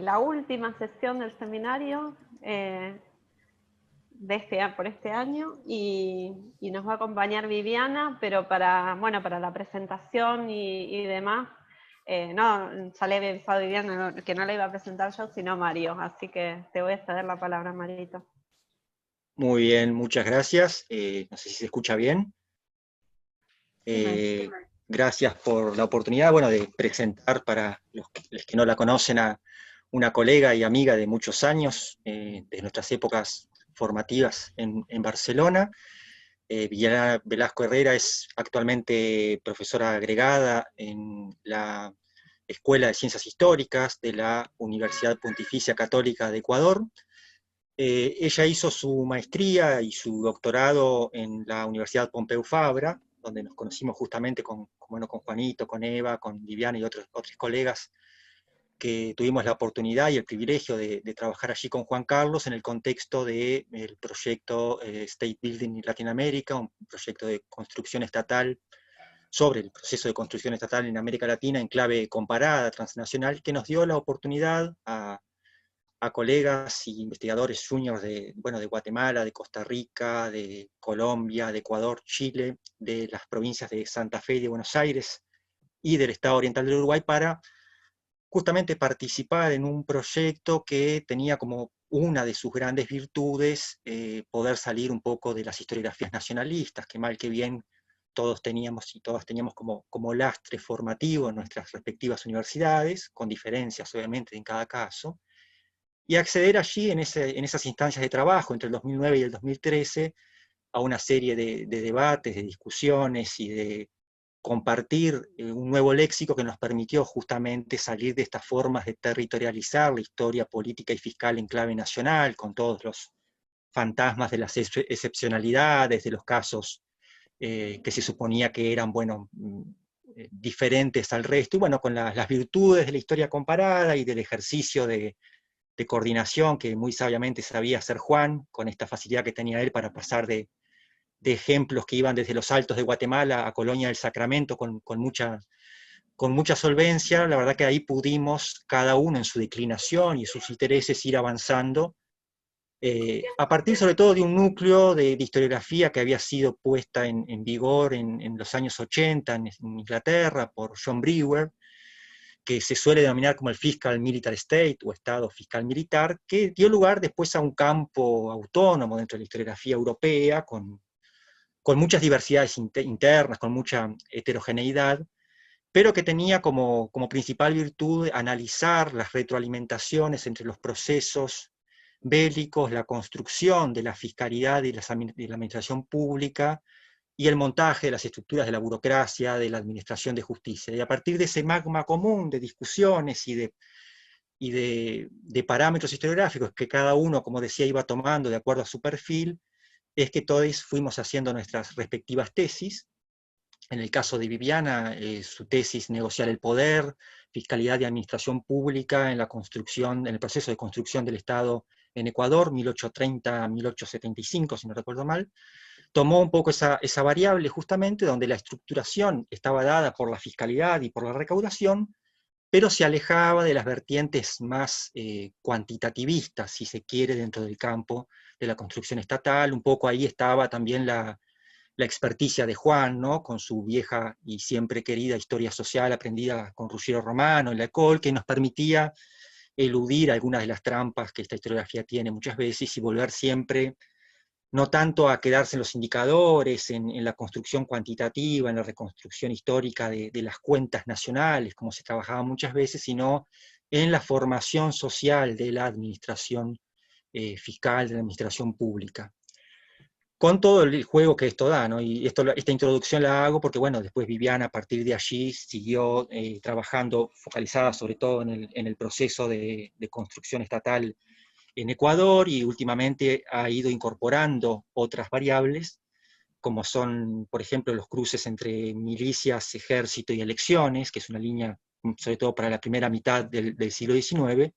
la última sesión del seminario por este año, y nos va a acompañar Viviana, pero para la presentación y demás, no, ya le había avisado a Viviana que no la iba a presentar yo, sino Mario, así que te voy a ceder la palabra, Marito. Muy bien, muchas gracias. No sé si se escucha bien. Gracias por la oportunidad, de presentar para los que no la conocen a una colega y amiga de muchos años, de nuestras épocas formativas en Barcelona. Viviana Velasco Herrera es actualmente profesora agregada en la Escuela de Ciencias Históricas de la Universidad Pontificia Católica de Ecuador. Ella hizo su maestría y su doctorado en la Universidad Pompeu Fabra, donde nos conocimos justamente con Juanito, con Eva, con Viviana y otros colegas que tuvimos la oportunidad y el privilegio de trabajar allí con Juan Carlos en el contexto del proyecto State Building in Latinoamérica, un proyecto de construcción estatal sobre el proceso de construcción estatal en América Latina en clave comparada, transnacional, que nos dio la oportunidad a colegas y investigadores juniors de Guatemala, de Costa Rica, de Colombia, de Ecuador, Chile, de las provincias de Santa Fe y de Buenos Aires y del Estado Oriental del Uruguay para justamente participar en un proyecto que tenía como una de sus grandes virtudes poder salir un poco de las historiografías nacionalistas, que mal que bien todos teníamos y todas teníamos como lastre formativo en nuestras respectivas universidades, con diferencias obviamente en cada caso, y acceder allí en esas instancias de trabajo entre el 2009 y el 2013 a una serie de debates, de discusiones y de compartir un nuevo léxico que nos permitió justamente salir de estas formas de territorializar la historia política y fiscal en clave nacional, con todos los fantasmas de las excepcionalidades, de los casos que se suponía que eran, diferentes al resto, y con las virtudes de la historia comparada y del ejercicio de coordinación que muy sabiamente sabía hacer Juan, con esta facilidad que tenía él para pasar de ejemplos que iban desde los Altos de Guatemala a Colonia del Sacramento con mucha solvencia. La verdad que ahí pudimos, cada uno en su declinación y sus intereses, ir avanzando, a partir sobre todo de un núcleo de historiografía que había sido puesta en vigor en los años 80 en Inglaterra por John Brewer, que se suele denominar como el Fiscal Military State, o Estado Fiscal Militar, que dio lugar después a un campo autónomo dentro de la historiografía europea, con muchas diversidades internas, con mucha heterogeneidad, pero que tenía como principal virtud analizar las retroalimentaciones entre los procesos bélicos, la construcción de la fiscalidad y de la administración pública, y el montaje de las estructuras de la burocracia, de la administración de justicia. Y a partir de ese magma común de discusiones y de parámetros historiográficos que cada uno, como decía, iba tomando de acuerdo a su perfil, es que todos fuimos haciendo nuestras respectivas tesis. En el caso de Viviana, su tesis Negociar el poder, fiscalidad y administración pública en el proceso de construcción del Estado en Ecuador, 1830-1875, si no recuerdo mal, tomó un poco esa variable justamente donde la estructuración estaba dada por la fiscalidad y por la recaudación, pero se alejaba de las vertientes más cuantitativistas, si se quiere, dentro del campo de la construcción estatal. Un poco ahí estaba también la experticia de Juan, ¿no? Con su vieja y siempre querida historia social aprendida con Ruggiero Romano en la École, que nos permitía eludir algunas de las trampas que esta historiografía tiene muchas veces y volver siempre no tanto a quedarse en los indicadores, en la construcción cuantitativa, en la reconstrucción histórica de las cuentas nacionales, como se trabajaba muchas veces, sino en la formación social de la administración fiscal, de la administración pública. Con todo el juego que esto da, ¿no? Y esta introducción la hago porque, después Viviana a partir de allí siguió trabajando, focalizada sobre todo en el proceso de construcción estatal en Ecuador, y últimamente ha ido incorporando otras variables, como son, por ejemplo, los cruces entre milicias, ejército y elecciones, que es una línea, sobre todo para la primera mitad del siglo XIX.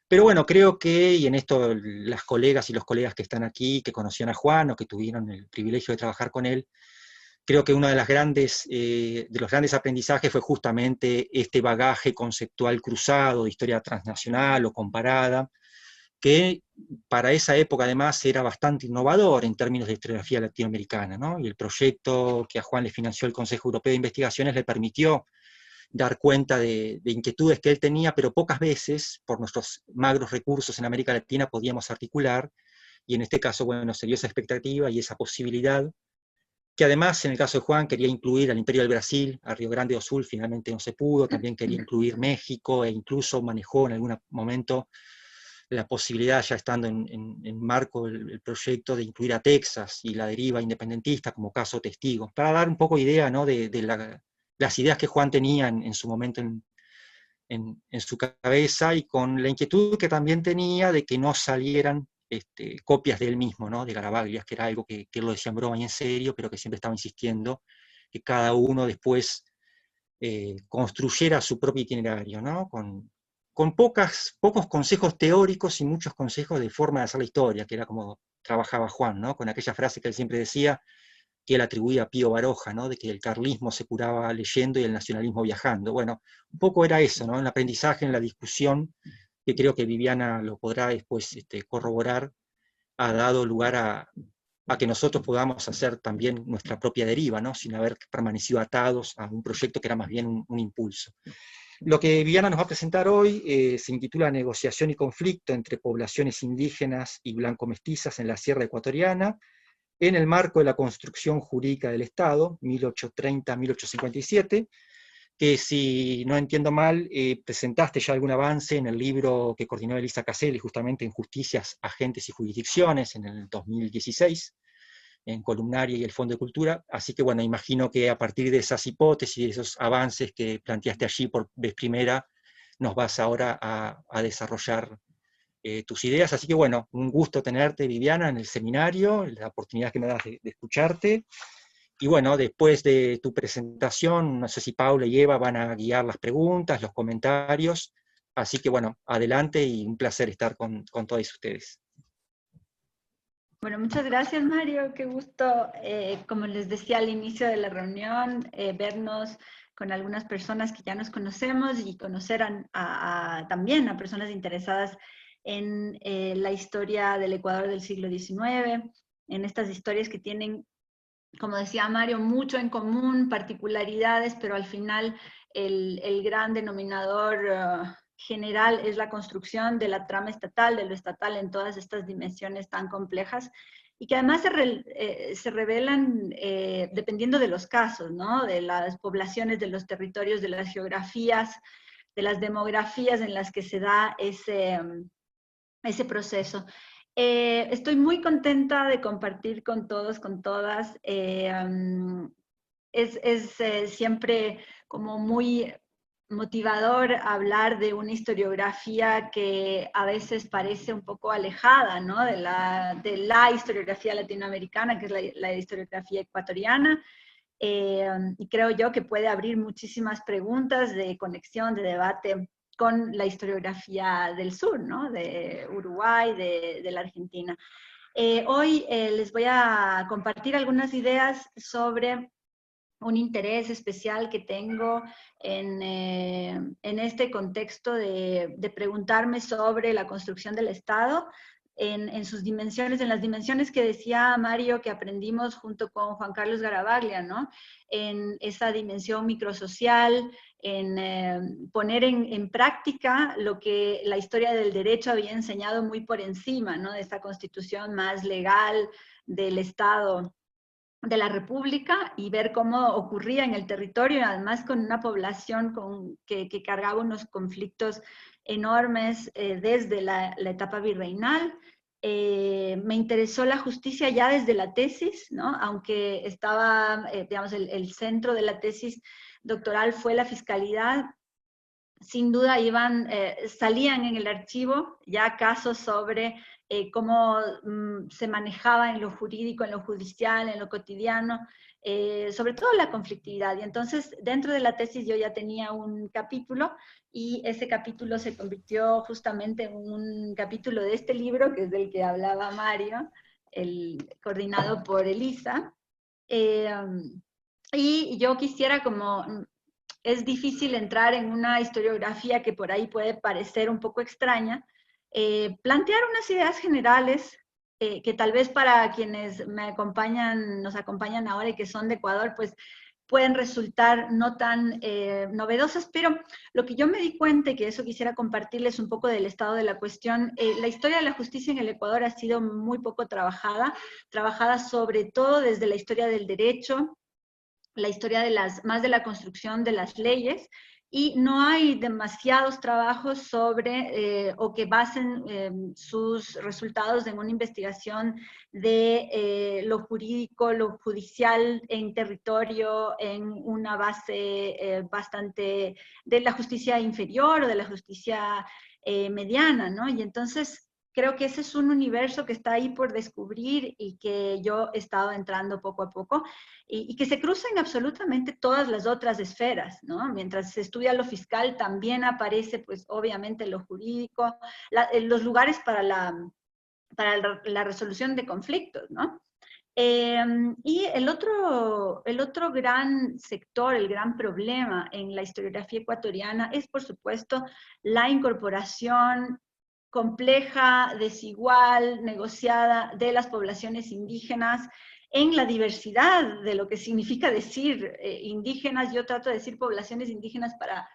Pero creo que, y en esto las colegas y los colegas que están aquí, que conocían a Juan o que tuvieron el privilegio de trabajar con él, Creo que uno de los grandes aprendizajes fue justamente este bagaje conceptual cruzado de historia transnacional o comparada, que para esa época además era bastante innovador en términos de historiografía latinoamericana, ¿no? Y el proyecto que a Juan le financió el Consejo Europeo de Investigaciones le permitió dar cuenta de inquietudes que él tenía, pero pocas veces, por nuestros magros recursos en América Latina, podíamos articular, y en este caso, bueno, se dio esa expectativa y esa posibilidad, que además, en el caso de Juan, quería incluir al Imperio del Brasil, a Río Grande do Sul, finalmente no se pudo, también quería incluir México, e incluso manejó en algún momento la posibilidad, ya estando en marco el proyecto, de incluir a Texas y la deriva independentista como caso testigo, para dar un poco idea, ¿no?, de las ideas que Juan tenía en su momento en su cabeza, y con la inquietud que también tenía de que no salieran copias de él mismo, ¿no?, de Garavaglia, que era algo que él lo decía en broma y en serio, pero que siempre estaba insistiendo, que cada uno después construyera su propio itinerario, ¿no?, con pocos consejos teóricos y muchos consejos de forma de hacer la historia, que era como trabajaba Juan, ¿no?, con aquella frase que él siempre decía, que él atribuía a Pío Baroja, ¿no?, de que el carlismo se curaba leyendo y el nacionalismo viajando. Bueno, un poco era eso, ¿no?, en el aprendizaje, en la discusión, que creo que Viviana lo podrá después corroborar, ha dado lugar a que nosotros podamos hacer también nuestra propia deriva, ¿no?, sin haber permanecido atados a un proyecto que era más bien un impulso. Lo que Viviana nos va a presentar hoy se intitula Negociación y conflicto entre poblaciones indígenas y blanco-mestizas en la Sierra Ecuatoriana, en el marco de la construcción jurídica del Estado, 1830-1857, que, si no entiendo mal, presentaste ya algún avance en el libro que coordinó Elisa Caselli, justamente en Justicias, Agentes y Jurisdicciones, en el 2016, en Columnaria y el Fondo de Cultura. Así que, bueno, imagino que a partir de esas hipótesis y de esos avances que planteaste allí por vez primera, nos vas ahora a desarrollar tus ideas. Así que, bueno, un gusto tenerte, Viviana, en el seminario, la oportunidad que me das de escucharte. Y bueno, después de tu presentación, no sé si Paula y Eva van a guiar las preguntas, los comentarios. Así que, bueno, adelante, y un placer estar con todos ustedes. Bueno, muchas gracias, Mario. Qué gusto, como les decía al inicio de la reunión, vernos con algunas personas que ya nos conocemos y conocer también a personas interesadas en la historia del Ecuador del siglo XIX, en estas historias que tienen, como decía Mario, mucho en común, particularidades, pero al final el gran denominador general es la construcción de la trama estatal, de lo estatal en todas estas dimensiones tan complejas, y que además se revelan dependiendo de los casos, ¿no?, de las poblaciones, de los territorios, de las geografías, de las demografías en las que se da ese proceso. Estoy muy contenta de compartir con todos, con todas. Es siempre como muy motivador hablar de una historiografía que a veces parece un poco alejada, ¿no?, de la historiografía latinoamericana, que es la historiografía ecuatoriana. Y creo yo que puede abrir muchísimas preguntas de conexión, de debate con la historiografía del sur, ¿no?, de Uruguay, de la Argentina. Hoy les voy a compartir algunas ideas sobre un interés especial que tengo en este contexto de preguntarme sobre la construcción del Estado en sus dimensiones, en las dimensiones que decía Mario que aprendimos junto con Juan Carlos Garavaglia, ¿no?, en esa dimensión microsocial, en poner en práctica lo que la historia del derecho había enseñado muy por encima, ¿no?, de esta constitución más legal del Estado de la República, y ver cómo ocurría en el territorio, además con una población que cargaba unos conflictos enormes desde la etapa virreinal. Me interesó la justicia ya desde la tesis, ¿no?, aunque estaba, digamos, el centro de la tesis doctoral fue la fiscalidad. Sin duda salían en el archivo ya casos sobre cómo se manejaba en lo jurídico, en lo judicial, en lo cotidiano, sobre todo la conflictividad. Y entonces, dentro de la tesis yo ya tenía un capítulo, y ese capítulo se convirtió justamente en un capítulo de este libro, que es del que hablaba Mario, coordinado por Elisa. Y yo quisiera, como es difícil entrar en una historiografía que por ahí puede parecer un poco extraña, plantear unas ideas generales que tal vez para quienes nos acompañan ahora y que son de Ecuador, pues pueden resultar no tan novedosas, pero lo que yo me di cuenta, y que eso quisiera compartirles un poco del estado de la cuestión, la historia de la justicia en el Ecuador ha sido muy poco trabajada sobre todo desde la historia del derecho, la historia más de la construcción de las leyes, y no hay demasiados trabajos sobre o que basen sus resultados en una investigación de lo jurídico, lo judicial en territorio, en una base bastante de la justicia inferior o de la justicia mediana, ¿no? Y entonces creo que ese es un universo que está ahí por descubrir y que yo he estado entrando poco a poco y que se cruza en absolutamente todas las otras esferas, ¿no? Mientras se estudia lo fiscal también aparece, pues obviamente lo jurídico, los lugares para la resolución de conflictos, ¿no? Y el otro gran sector, el gran problema en la historiografía ecuatoriana es, por supuesto, la incorporación compleja, desigual, negociada de las poblaciones indígenas en la diversidad de lo que significa decir indígenas. Yo trato de decir poblaciones indígenas para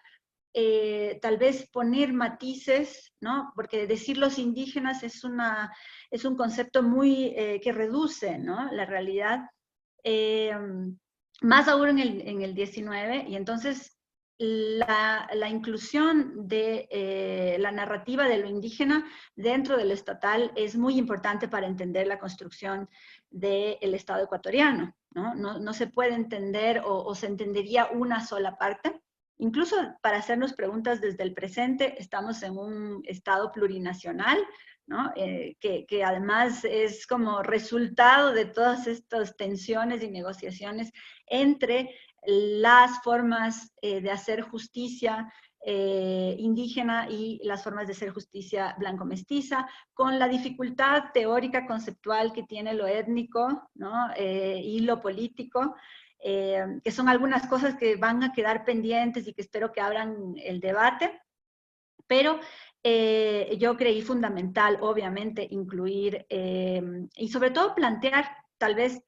tal vez poner matices, ¿no? Porque decir los indígenas es un concepto muy que reduce, ¿no? La realidad, más aún en el 19, y entonces la inclusión de la narrativa de lo indígena dentro de lo estatal es muy importante para entender la construcción del Estado ecuatoriano, ¿no? No se puede entender o se entendería una sola parte. Incluso para hacernos preguntas desde el presente, estamos en un Estado plurinacional, ¿no? Que además es como resultado de todas estas tensiones y negociaciones entre las formas de hacer justicia indígena y las formas de hacer justicia blanco-mestiza, con la dificultad teórica conceptual que tiene lo étnico, ¿no? Y lo político, que son algunas cosas que van a quedar pendientes y que espero que abran el debate, pero yo creí fundamental, obviamente, incluir y sobre todo plantear tal vez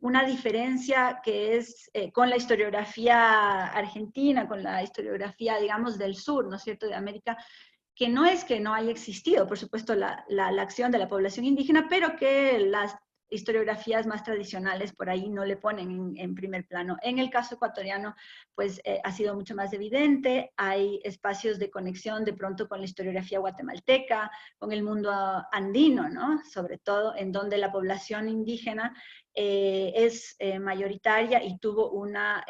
una diferencia que es con la historiografía argentina, con la historiografía, digamos, del sur, ¿no es cierto?, de América, que no es que no haya existido, por supuesto, la acción de la población indígena, pero que las historiografías más tradicionales por ahí no le ponen en primer plano. En el caso ecuatoriano, pues ha sido mucho más evidente, hay espacios de conexión de pronto con la historiografía guatemalteca, con el mundo andino, ¿no? Sobre todo en donde la población indígena es mayoritaria y tuvo una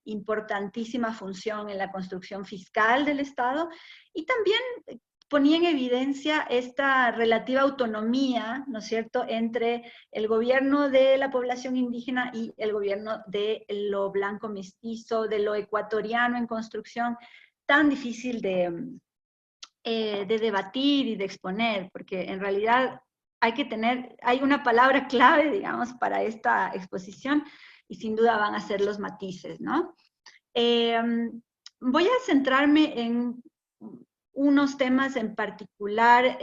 importantísima función en la construcción fiscal del Estado, y también ponía en evidencia esta relativa autonomía, ¿no es cierto?, entre el gobierno de la población indígena y el gobierno de lo blanco mestizo, de lo ecuatoriano en construcción, tan difícil de debatir y de exponer, porque en realidad hay una palabra clave, digamos, para esta exposición, y sin duda van a ser los matices, ¿no? Voy a centrarme en unos temas en particular,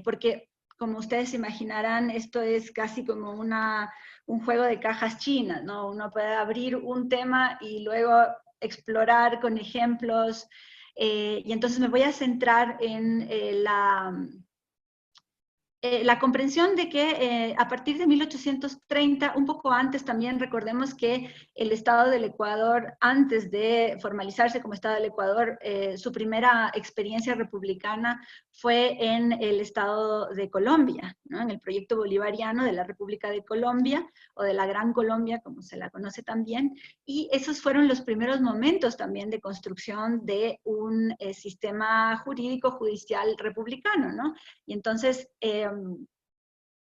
porque como ustedes imaginarán, esto es casi como un juego de cajas chinas, ¿no? Uno puede abrir un tema y luego explorar con ejemplos, y entonces me voy a centrar en la comprensión de que a partir de 1830, un poco antes también, recordemos que el Estado del Ecuador, antes de formalizarse como Estado del Ecuador, su primera experiencia republicana fue en el Estado de Colombia, ¿no? En el proyecto bolivariano de la República de Colombia, o de la Gran Colombia, como se la conoce también, y esos fueron los primeros momentos también de construcción de un sistema jurídico judicial republicano, ¿no? Y entonces,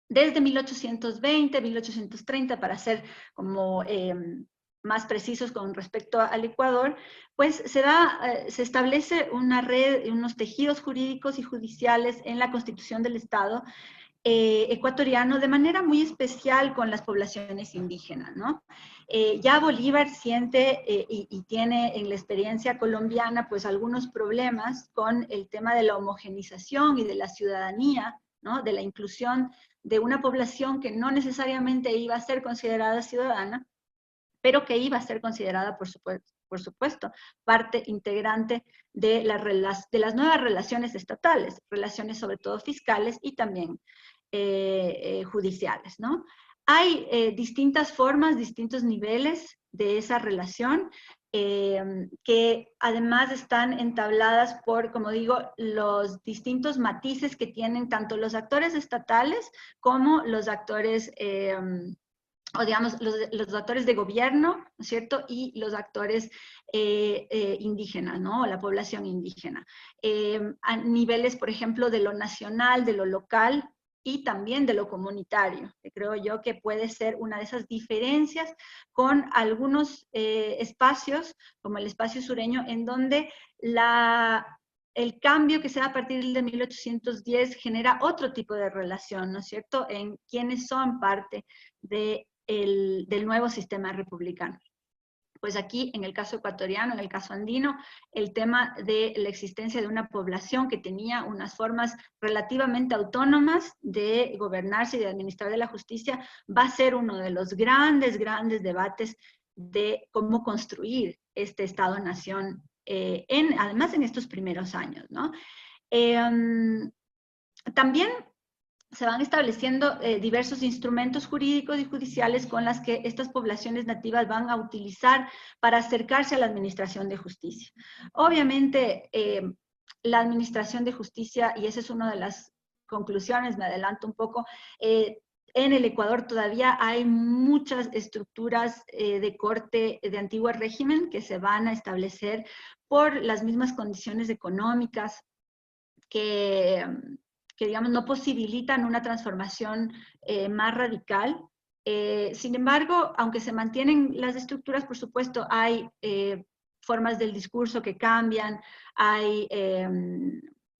desde 1820, 1830, para ser como más precisos con respecto al Ecuador, pues se establece una red, unos tejidos jurídicos y judiciales en la Constitución del Estado ecuatoriano de manera muy especial con las poblaciones indígenas, ¿no? Ya Bolívar siente y tiene en la experiencia colombiana pues algunos problemas con el tema de la homogenización y de la ciudadanía, ¿no? De la inclusión de una población que no necesariamente iba a ser considerada ciudadana, pero que iba a ser considerada, por supuesto, parte integrante de las nuevas relaciones estatales, relaciones sobre todo fiscales y también judiciales, ¿no? Hay distintas formas, distintos niveles de esa relación que además están entabladas por, como digo, los distintos matices que tienen tanto los actores estatales como los actores o digamos, los actores de gobierno, ¿no es cierto? Y los actores indígenas, ¿no? O la población indígena. A niveles, por ejemplo, de lo nacional, de lo local y también de lo comunitario, que creo yo que puede ser una de esas diferencias con algunos espacios, como el espacio sureño, en donde el cambio que se da a partir de 1810 genera otro tipo de relación, ¿no es cierto?, en quienes son parte del nuevo sistema republicano. Pues aquí, en el caso ecuatoriano, en el caso andino, el tema de la existencia de una población que tenía unas formas relativamente autónomas de gobernarse y de administrar de la justicia va a ser uno de los grandes debates de cómo construir este Estado-Nación, además en estos primeros años, ¿no? También se van estableciendo diversos instrumentos jurídicos y judiciales con las que estas poblaciones nativas van a utilizar para acercarse a la administración de justicia. Obviamente, la administración de justicia, y esa es una de las conclusiones, me adelanto un poco, en el Ecuador todavía hay muchas estructuras de corte de antiguo régimen que se van a establecer por las mismas condiciones económicas que digamos, no posibilitan una transformación más radical. Sin embargo, aunque se mantienen las estructuras, por supuesto, hay formas del discurso que cambian, hay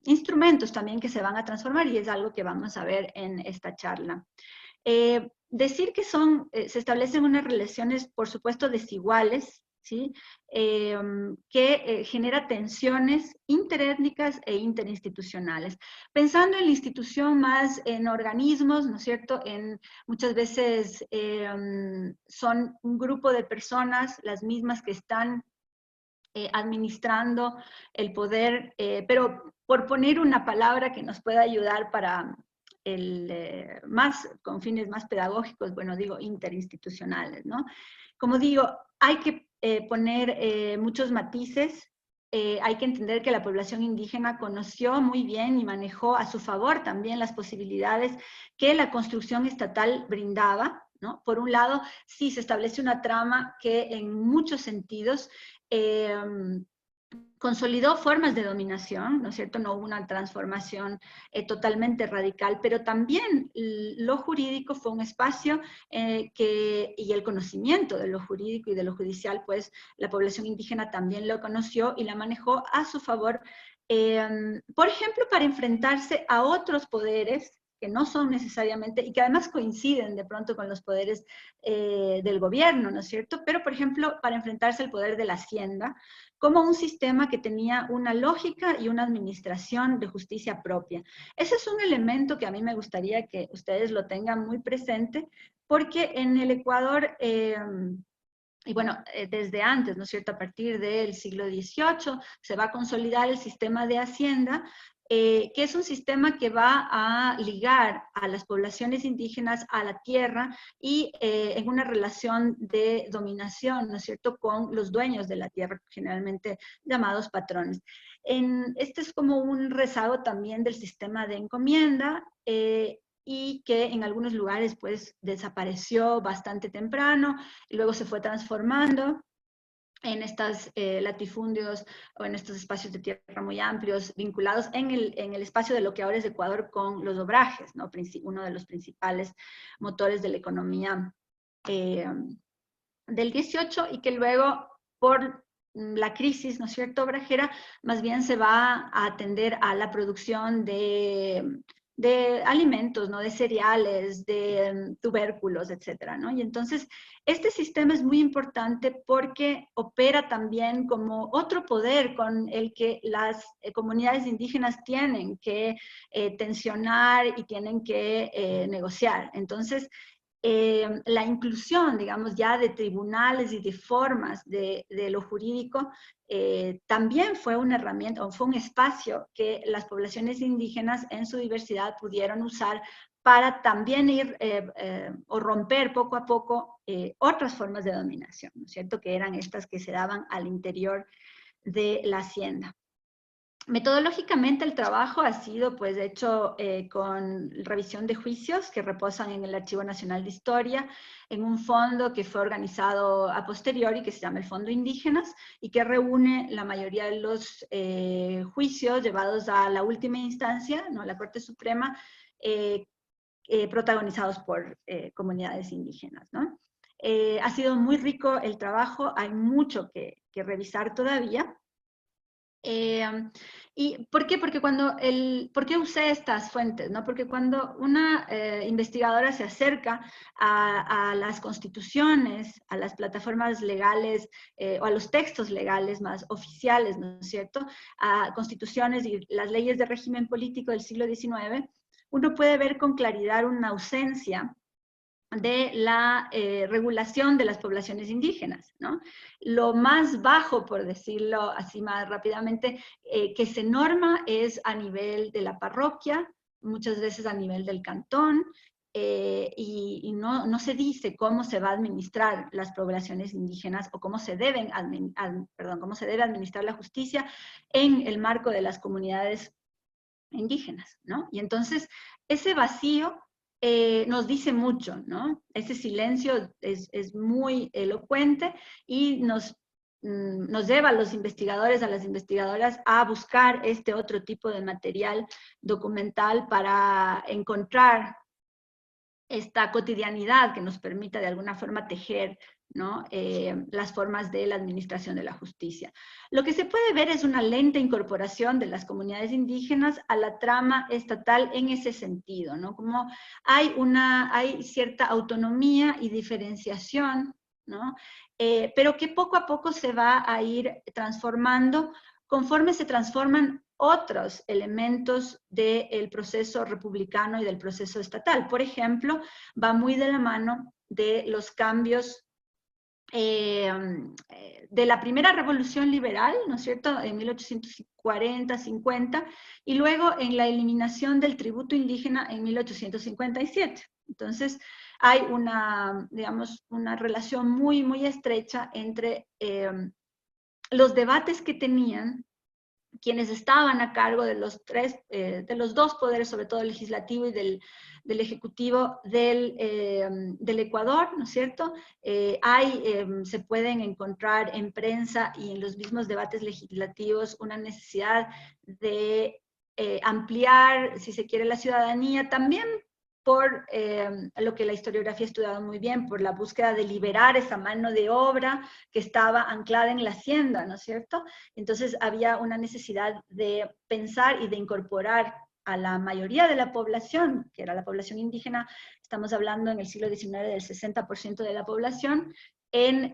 instrumentos también que se van a transformar y es algo que vamos a ver en esta charla. Decir que se establecen unas relaciones, por supuesto, desiguales, ¿sí? Que genera tensiones interétnicas e interinstitucionales. Pensando en la institución más en organismos, ¿no es cierto? Muchas veces son un grupo de personas, las mismas que están administrando el poder, pero por poner una palabra que nos pueda ayudar para con fines más pedagógicos, bueno, digo interinstitucionales, ¿no? Como digo, hay que poner muchos matices, hay que entender que la población indígena conoció muy bien y manejó a su favor también las posibilidades que la construcción estatal brindaba, ¿no? Por un lado, sí se establece una trama que en muchos sentidos consolidó formas de dominación, ¿no es cierto? No hubo una transformación totalmente radical, pero también lo jurídico fue un espacio y el conocimiento de lo jurídico y de lo judicial, pues la población indígena también lo conoció y la manejó a su favor, por ejemplo, para enfrentarse a otros poderes que no son necesariamente, y que además coinciden de pronto con los poderes del gobierno, ¿no es cierto? Pero, por ejemplo, para enfrentarse al poder de la hacienda, como un sistema que tenía una lógica y una administración de justicia propia. Ese es un elemento que a mí me gustaría que ustedes lo tengan muy presente, porque en el Ecuador, y bueno, desde antes, ¿no es cierto?, a partir del siglo XVIII, se va a consolidar el sistema de hacienda, que es un sistema que va a ligar a las poblaciones indígenas a la tierra y en una relación de dominación, ¿no es cierto?, con los dueños de la tierra, generalmente llamados patrones. Este es como un rezago también del sistema de encomienda, y que en algunos lugares pues desapareció bastante temprano y luego se fue transformando en estos latifundios o en estos espacios de tierra muy amplios vinculados en el espacio de lo que ahora es Ecuador con los obrajes, ¿no? Uno de los principales motores de la economía del 18 y que luego por la crisis, ¿no es cierto?, obrajera, más bien se va a atender a la producción de de alimentos, ¿no? De cereales, de tubérculos, etcétera, ¿no? Y entonces, este sistema es muy importante porque opera también como otro poder con el que las comunidades indígenas tienen que tensionar y tienen que negociar. Entonces, la inclusión, digamos, ya de tribunales y de formas de lo jurídico también fue una herramienta o fue un espacio que las poblaciones indígenas en su diversidad pudieron usar para también ir o romper poco a poco otras formas de dominación, ¿no es cierto? Que eran estas que se daban al interior de la hacienda. Metodológicamente el trabajo ha sido pues hecho con revisión de juicios que reposan en el Archivo Nacional de Historia, en un fondo que fue organizado a posteriori, que se llama el Fondo Indígenas, y que reúne la mayoría de los juicios llevados a la última instancia, ¿no? La Corte Suprema, protagonizados por comunidades indígenas, ¿no? Ha sido muy rico el trabajo, hay mucho que revisar todavía. ¿Y por qué? Porque ¿por qué usé estas fuentes? ¿No? Porque cuando una investigadora se acerca a las constituciones, a las plataformas legales o a los textos legales más oficiales, ¿no es cierto? A constituciones y las leyes de régimen político del siglo XIX, uno puede ver con claridad una ausencia de la regulación de las poblaciones indígenas, ¿no? Lo más bajo, por decirlo así más rápidamente, que se norma es a nivel de la parroquia, muchas veces a nivel del cantón, y no se dice cómo se va a administrar las poblaciones indígenas o cómo se debe administrar la justicia en el marco de las comunidades indígenas, ¿no? Y entonces, ese vacío nos dice mucho, ¿no? Ese silencio es muy elocuente y nos lleva a los investigadores, a las investigadoras, a buscar este otro tipo de material documental para encontrar esta cotidianidad que nos permita de alguna forma tejer, ¿no? Las formas de la administración de la justicia. Lo que se puede ver es una lenta incorporación de las comunidades indígenas a la trama estatal en ese sentido, ¿no? Como hay cierta autonomía y diferenciación, ¿no? Pero que poco a poco se va a ir transformando conforme se transforman otros elementos del proceso republicano y del proceso estatal. Por ejemplo, va muy de la mano de los cambios de la primera revolución liberal, ¿no es cierto?, en 1840, 50, y luego en la eliminación del tributo indígena en 1857. Entonces, hay digamos, una relación muy, muy estrecha entre los debates que tenían quienes estaban a cargo de los dos poderes, sobre todo el legislativo y del ejecutivo del Ecuador, ¿no es cierto? Se pueden encontrar en prensa y en los mismos debates legislativos una necesidad de ampliar, si se quiere, la ciudadanía, también por lo que la historiografía ha estudiado muy bien, por la búsqueda de liberar esa mano de obra que estaba anclada en la hacienda, ¿no es cierto? Entonces había una necesidad de pensar y de incorporar a la mayoría de la población, que era la población indígena, estamos hablando en el siglo XIX del 60% de la población, en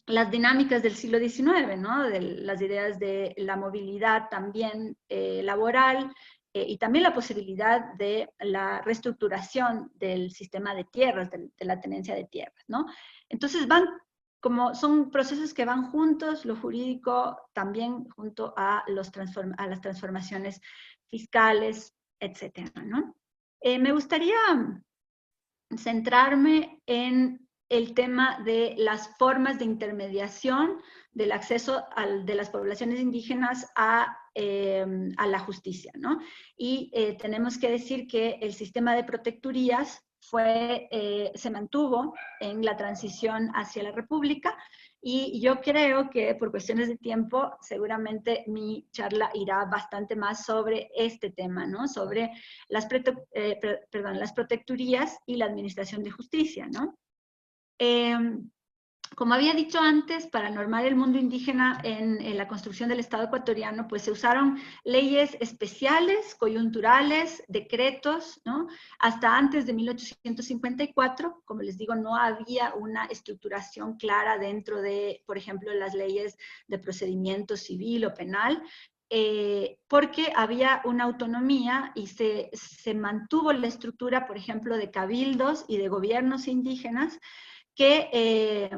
las dinámicas del siglo XIX, ¿no? De las ideas de la movilidad también laboral, y también la posibilidad de la reestructuración del sistema de tierras, de la tenencia de tierras, ¿no? Entonces son procesos que van juntos, lo jurídico también junto a las transformaciones fiscales, etcétera, ¿no? Me gustaría centrarme en el tema de las formas de intermediación del acceso de las poblaciones indígenas a la justicia, ¿no? Y tenemos que decir que el sistema de protectorías se mantuvo en la transición hacia la República, y yo creo que por cuestiones de tiempo, seguramente mi charla irá bastante más sobre este tema, ¿no? Sobre las protectorías y la administración de justicia, ¿no? Como había dicho antes, para normar el mundo indígena en la construcción del Estado ecuatoriano, pues se usaron leyes especiales, coyunturales, decretos, ¿no? Hasta antes de 1854, como les digo, no había una estructuración clara dentro de, por ejemplo, las leyes de procedimiento civil o penal, porque había una autonomía y se mantuvo la estructura, por ejemplo, de cabildos y de gobiernos indígenas, que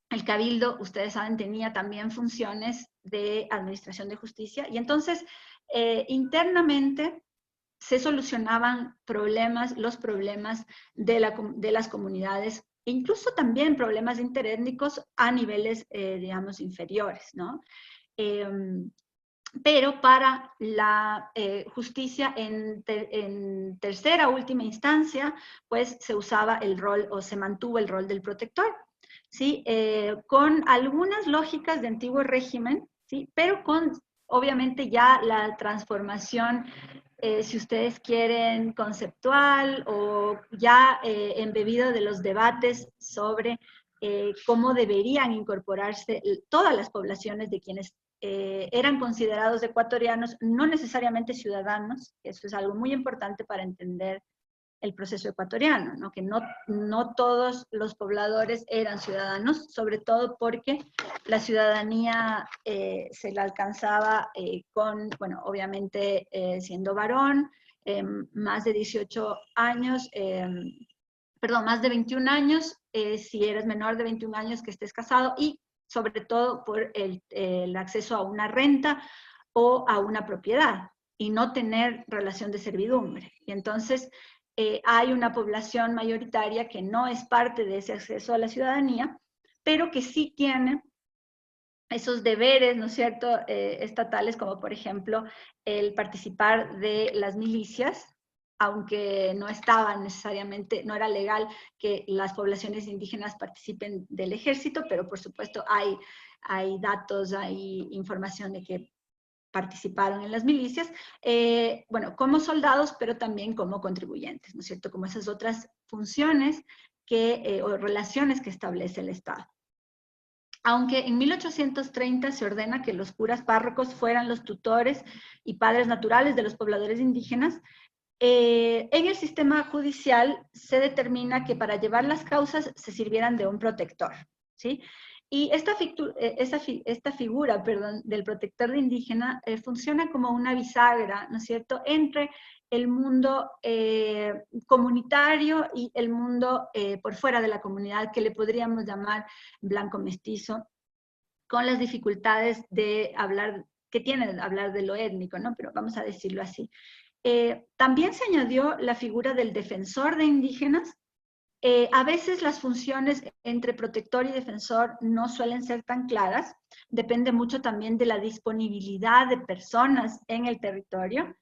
el cabildo, ustedes saben, tenía también funciones de administración de justicia, y entonces internamente se solucionaban los problemas de las comunidades, incluso también problemas interétnicos a niveles, digamos, inferiores, ¿no? Pero para la justicia en tercera última instancia, pues se usaba el rol, o se mantuvo el rol del protector, ¿sí? Con algunas lógicas de antiguo régimen, ¿sí? Pero con, obviamente, ya la transformación, si ustedes quieren, conceptual, o ya embebida de los debates sobre cómo deberían incorporarse todas las poblaciones de quienes eran considerados ecuatorianos, no necesariamente ciudadanos. Eso es algo muy importante para entender el proceso ecuatoriano, ¿no? Que no todos los pobladores eran ciudadanos, sobre todo porque la ciudadanía se la alcanzaba con, bueno, obviamente siendo varón, más de 18 años, perdón, más de 21 años, si eres menor de 21 años que estés casado, y sobre todo por el acceso a una renta o a una propiedad, y no tener relación de servidumbre. Y entonces hay una población mayoritaria que no es parte de ese acceso a la ciudadanía, pero que sí tiene esos deberes, ¿no es cierto?, estatales, como por ejemplo el participar de las milicias, aunque no estaba necesariamente, no era legal que las poblaciones indígenas participen del ejército, pero por supuesto hay datos, hay información de que participaron en las milicias, bueno, como soldados, pero también como contribuyentes, ¿no es cierto?, como esas otras funciones o relaciones que establece el Estado. Aunque en 1830 se ordena que los curas párrocos fueran los tutores y padres naturales de los pobladores indígenas, en el sistema judicial se determina que para llevar las causas se sirvieran de un protector, ¿sí? Y esta figura, perdón, del protector de indígena funciona como una bisagra, ¿no es cierto?, entre el mundo comunitario y el mundo por fuera de la comunidad, que le podríamos llamar blanco mestizo, con las dificultades de hablar, que tienen hablar de lo étnico, ¿no? Pero vamos a decirlo así. También se añadió la figura del defensor de indígenas. A veces las funciones entre protector y defensor no suelen ser tan claras, depende mucho también de la disponibilidad de personas en el territorio.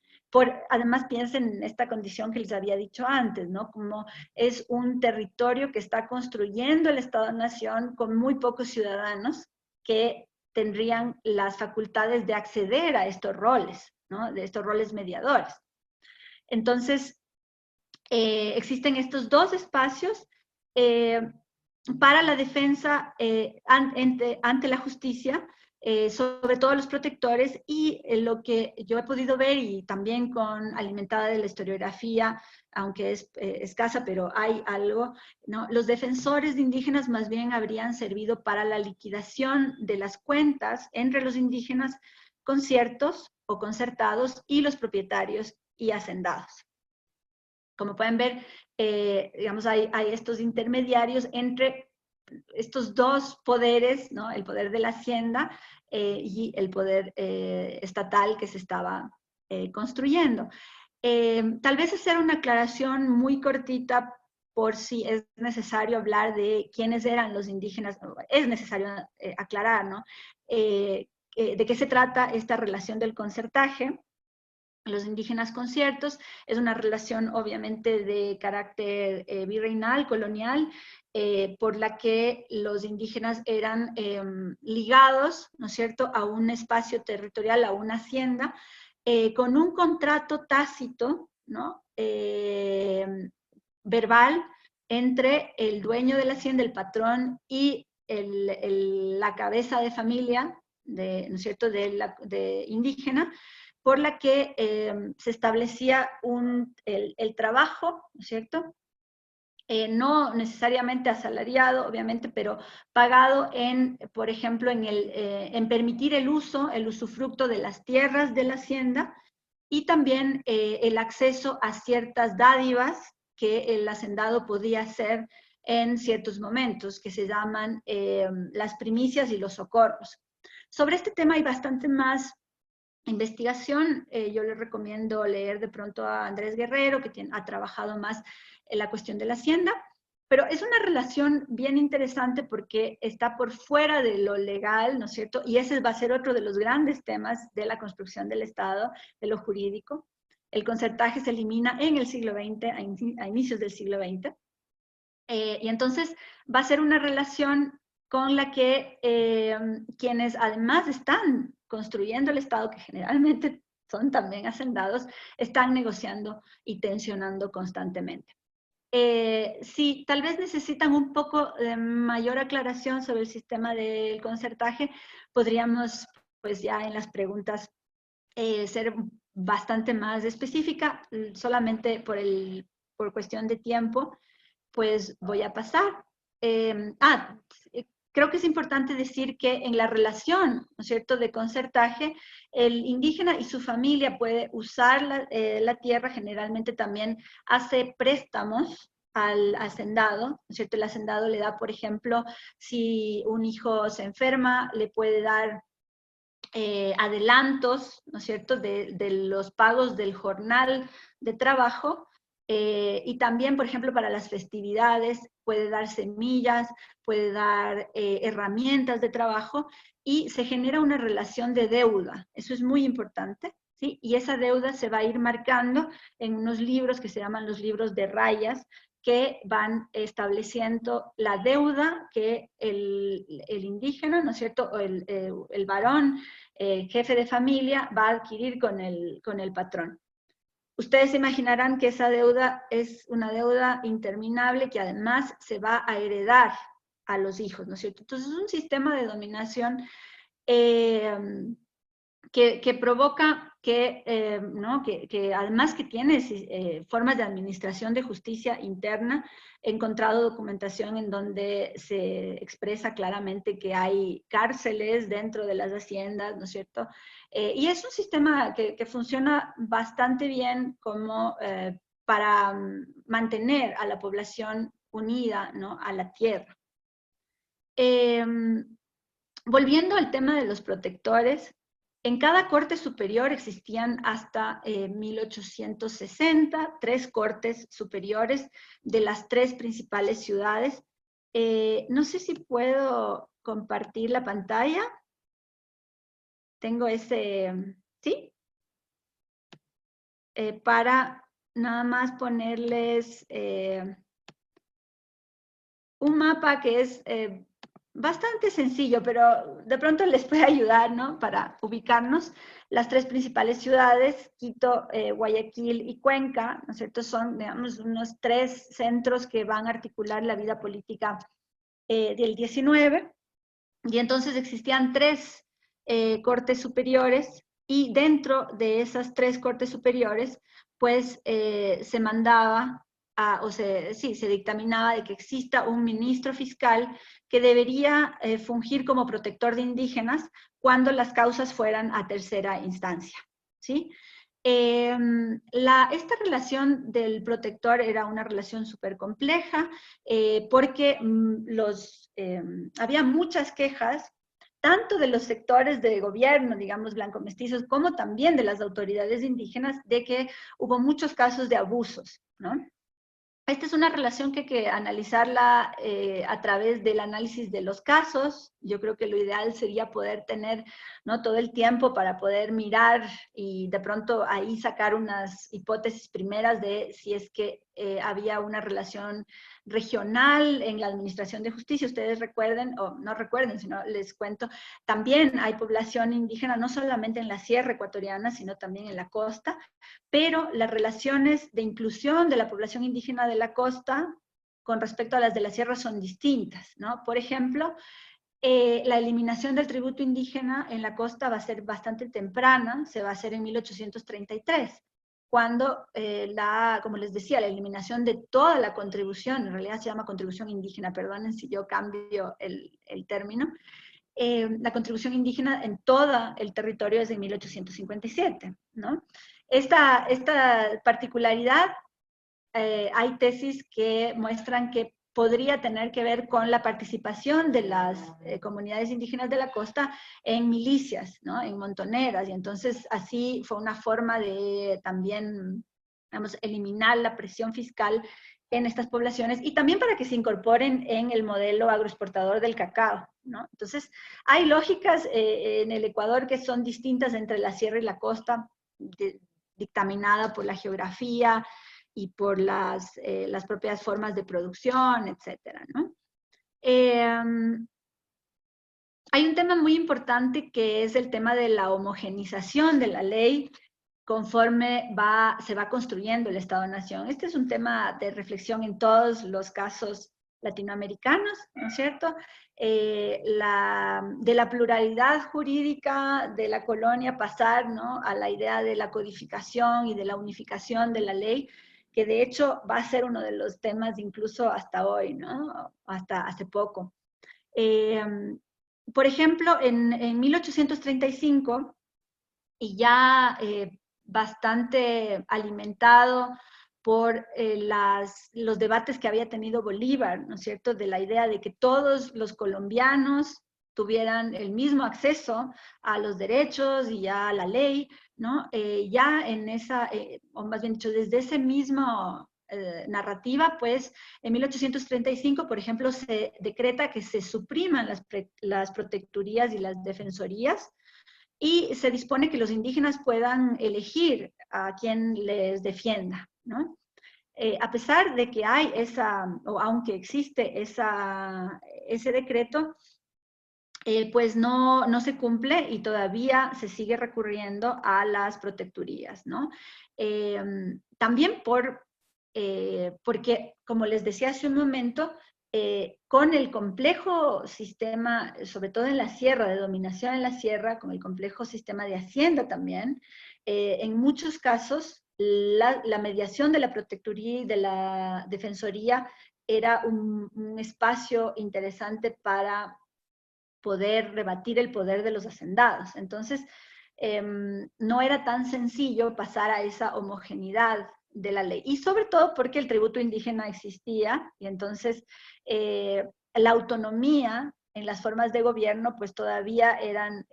Además, piensen en esta condición que les había dicho antes, ¿no? Como es un territorio que está construyendo el Estado-Nación con muy pocos ciudadanos que tendrían las facultades de acceder a estos roles, ¿no?, de estos roles mediadores. Entonces, existen estos dos espacios para la defensa ante la justicia, sobre todo los protectores, y lo que yo he podido ver, y también alimentada de la historiografía, aunque es escasa, pero hay algo, ¿no? Los defensores de indígenas más bien habrían servido para la liquidación de las cuentas entre los indígenas conciertos o concertados y los propietarios y hacendados. Como pueden ver, digamos, hay estos intermediarios entre estos dos poderes, ¿no?, el poder de la hacienda y el poder estatal que se estaba construyendo. Tal vez hacer una aclaración muy cortita por si es necesario hablar de quiénes eran los indígenas, es necesario aclarar, ¿no?, de qué se trata esta relación del concertaje. Los indígenas conciertos es una relación obviamente de carácter virreinal, colonial, por la que los indígenas eran ligados, ¿no es cierto?, a un espacio territorial, a una hacienda, con un contrato tácito, ¿no?, verbal, entre el dueño de la hacienda, el patrón, y la cabeza de familia, ¿no es cierto?, de indígena, por la que se establecía el trabajo, ¿no es cierto?, no necesariamente asalariado, obviamente, pero pagado por ejemplo, en permitir el usufructo de las tierras de la hacienda y también el acceso a ciertas dádivas que el hacendado podía hacer en ciertos momentos, que se llaman las primicias y los socorros. Sobre este tema hay bastante más investigación. Yo les recomiendo leer de pronto a Andrés Guerrero, que ha trabajado más en la cuestión de la hacienda, pero es una relación bien interesante porque está por fuera de lo legal, ¿no es cierto? Y ese va a ser otro de los grandes temas de la construcción del Estado, de lo jurídico. El concertaje se elimina en el siglo XX, a inicios del siglo XX, y entonces va a ser una relación con la que quienes además están construyendo el Estado, que generalmente son también hacendados, están negociando y tensionando constantemente. Si tal vez necesitan un poco de mayor aclaración sobre el sistema del concertaje, podríamos, pues ya en las preguntas, ser bastante más específica. Solamente por cuestión de tiempo, pues voy a pasar. Creo que es importante decir que en la relación, ¿no es cierto?, de concertaje, el indígena y su familia puede usar la tierra, generalmente también hace préstamos al hacendado, ¿no es cierto? El hacendado le da, por ejemplo, si un hijo se enferma, le puede dar adelantos, ¿no es cierto?, de los pagos del jornal de trabajo, y también, por ejemplo, para las festividades, puede dar semillas, puede dar herramientas de trabajo, y se genera una relación de deuda. Eso es muy importante, ¿sí? Y esa deuda se va a ir marcando en unos libros que se llaman los libros de rayas, que van estableciendo la deuda que el indígena, ¿no es cierto?, o el varón, jefe de familia, va a adquirir con el patrón. Ustedes se imaginarán que esa deuda es una deuda interminable que además se va a heredar a los hijos, ¿no es cierto? Entonces es un sistema de dominación que provoca ¿no?, que además que tiene formas de administración de justicia interna. He encontrado documentación en donde se expresa claramente que hay cárceles dentro de las haciendas, ¿no es cierto? Y es un sistema que funciona bastante bien como para mantener a la población unida, ¿no?, a la tierra. Volviendo al tema de los protectores, en cada corte superior existían hasta 1860 3 cortes superiores de las 3 principales ciudades. No sé si puedo compartir la pantalla. Tengo ¿sí? Para nada más ponerles un mapa que es bastante sencillo, pero de pronto les puede ayudar, ¿no?, para ubicarnos. Las 3 principales ciudades, Quito, Guayaquil y Cuenca, ¿no es cierto?, son, digamos, unos 3 centros que van a articular la vida política del 19, y entonces existían 3 cortes superiores, y dentro de esas 3 cortes superiores, pues se mandaba se dictaminaba de que exista un ministro fiscal que debería fungir como protector de indígenas cuando las causas fueran a tercera instancia, ¿sí? Esta relación del protector era una relación súper compleja porque había muchas quejas, tanto de los sectores de gobierno, digamos, blanco-mestizos, como también de las autoridades indígenas, de que hubo muchos casos de abusos, ¿no? Esta es una relación que hay que analizarla a través del análisis de los casos. Yo creo que lo ideal sería poder tener, ¿no?, todo el tiempo para poder mirar y de pronto ahí sacar unas hipótesis primeras de si es que había una relación regional en la administración de justicia. Ustedes recuerden, o no recuerden, sino les cuento, también hay población indígena no solamente en la sierra ecuatoriana, sino también en la costa, pero las relaciones de inclusión de la población indígena de la costa con respecto a las de la sierra son distintas, ¿no? Por ejemplo, la eliminación del tributo indígena en la costa va a ser bastante temprana, se va a hacer en 1833, cuando, como les decía, la eliminación de toda la contribución, en realidad se llama contribución indígena, perdonen si yo cambio el término, la contribución indígena en todo el territorio es de 1857, ¿no? Esta particularidad, hay tesis que muestran que podría tener que ver con la participación de las comunidades indígenas de la costa en milicias, ¿no? En montoneras, y entonces así fue una forma de también, digamos, eliminar la presión fiscal en estas poblaciones y también para que se incorporen en el modelo agroexportador del cacao, ¿no? Entonces, hay lógicas en el Ecuador que son distintas entre la sierra y la costa, dictaminada por la geografía y por las propias formas de producción, etcétera, ¿no? Hay un tema muy importante que es el tema de la homogenización de la ley conforme se va construyendo el Estado-Nación. Este es un tema de reflexión en todos los casos latinoamericanos, ¿no es cierto? De la pluralidad jurídica de la colonia pasar, ¿no?, a la idea de la codificación y de la unificación de la ley, que de hecho va a ser uno de los temas incluso hasta hoy, ¿no?, hasta hace poco. Por ejemplo, en 1835, y ya bastante alimentado por los debates que había tenido Bolívar, ¿no es cierto?, de la idea de que todos los colombianos tuvieran el mismo acceso a los derechos y a la ley, ¿no? Ya en esa, o más bien dicho, desde ese mismo narrativa, pues en 1835, por ejemplo, se decreta que se supriman las protectorías y las defensorías, y se dispone que los indígenas puedan elegir a quien les defienda, ¿no? A pesar de que hay o aunque existe ese decreto, pues no se cumple y todavía se sigue recurriendo a las protectorías, ¿no? También porque, como les decía hace un momento, con el complejo sistema, sobre todo en la sierra, de dominación en la sierra, con el complejo sistema de hacienda también, en muchos casos la mediación de la protectoría y de la defensoría era un espacio interesante para poder rebatir el poder de los hacendados. Entonces, no era tan sencillo pasar a esa homogeneidad de la ley. Y sobre todo porque el tributo indígena existía, y entonces la autonomía en las formas de gobierno pues todavía eran,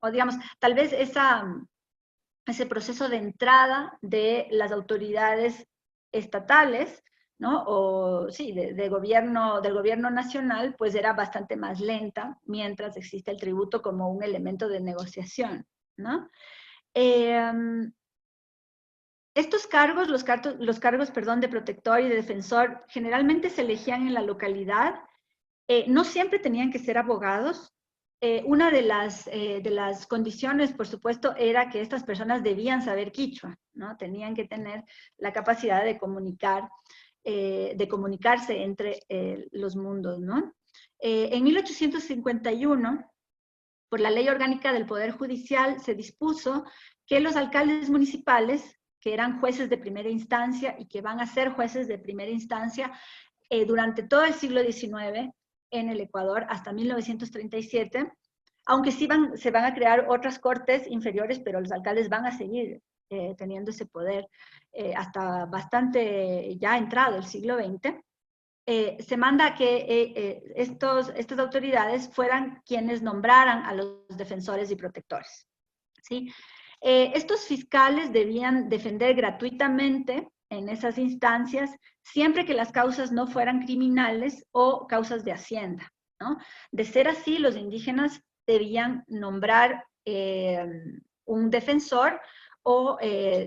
o digamos, tal vez ese proceso de entrada de las autoridades estatales, ¿no? O sí, del gobierno nacional, pues era bastante más lenta, mientras existe el tributo como un elemento de negociación, ¿no? Estos cargos, los cargos, perdón, de protector y de defensor, generalmente se elegían en la localidad, no siempre tenían que ser abogados. Una de las condiciones, por supuesto, era que estas personas debían saber quichua, ¿no? Tenían que tener la capacidad de comunicarse entre los mundos, ¿no? En 1851, por la Ley Orgánica del Poder Judicial, se dispuso que los alcaldes municipales, que eran jueces de primera instancia y que van a ser jueces de primera instancia durante todo el siglo XIX en el Ecuador hasta 1937, aunque sí se van a crear otras cortes inferiores, pero los alcaldes van a seguir teniendo ese poder hasta bastante ya entrado el siglo XX. Se manda que estas autoridades fueran quienes nombraran a los defensores y protectores, ¿sí? Estos fiscales debían defender gratuitamente en esas instancias siempre que las causas no fueran criminales o causas de hacienda, ¿no? De ser así, los indígenas debían nombrar un defensor o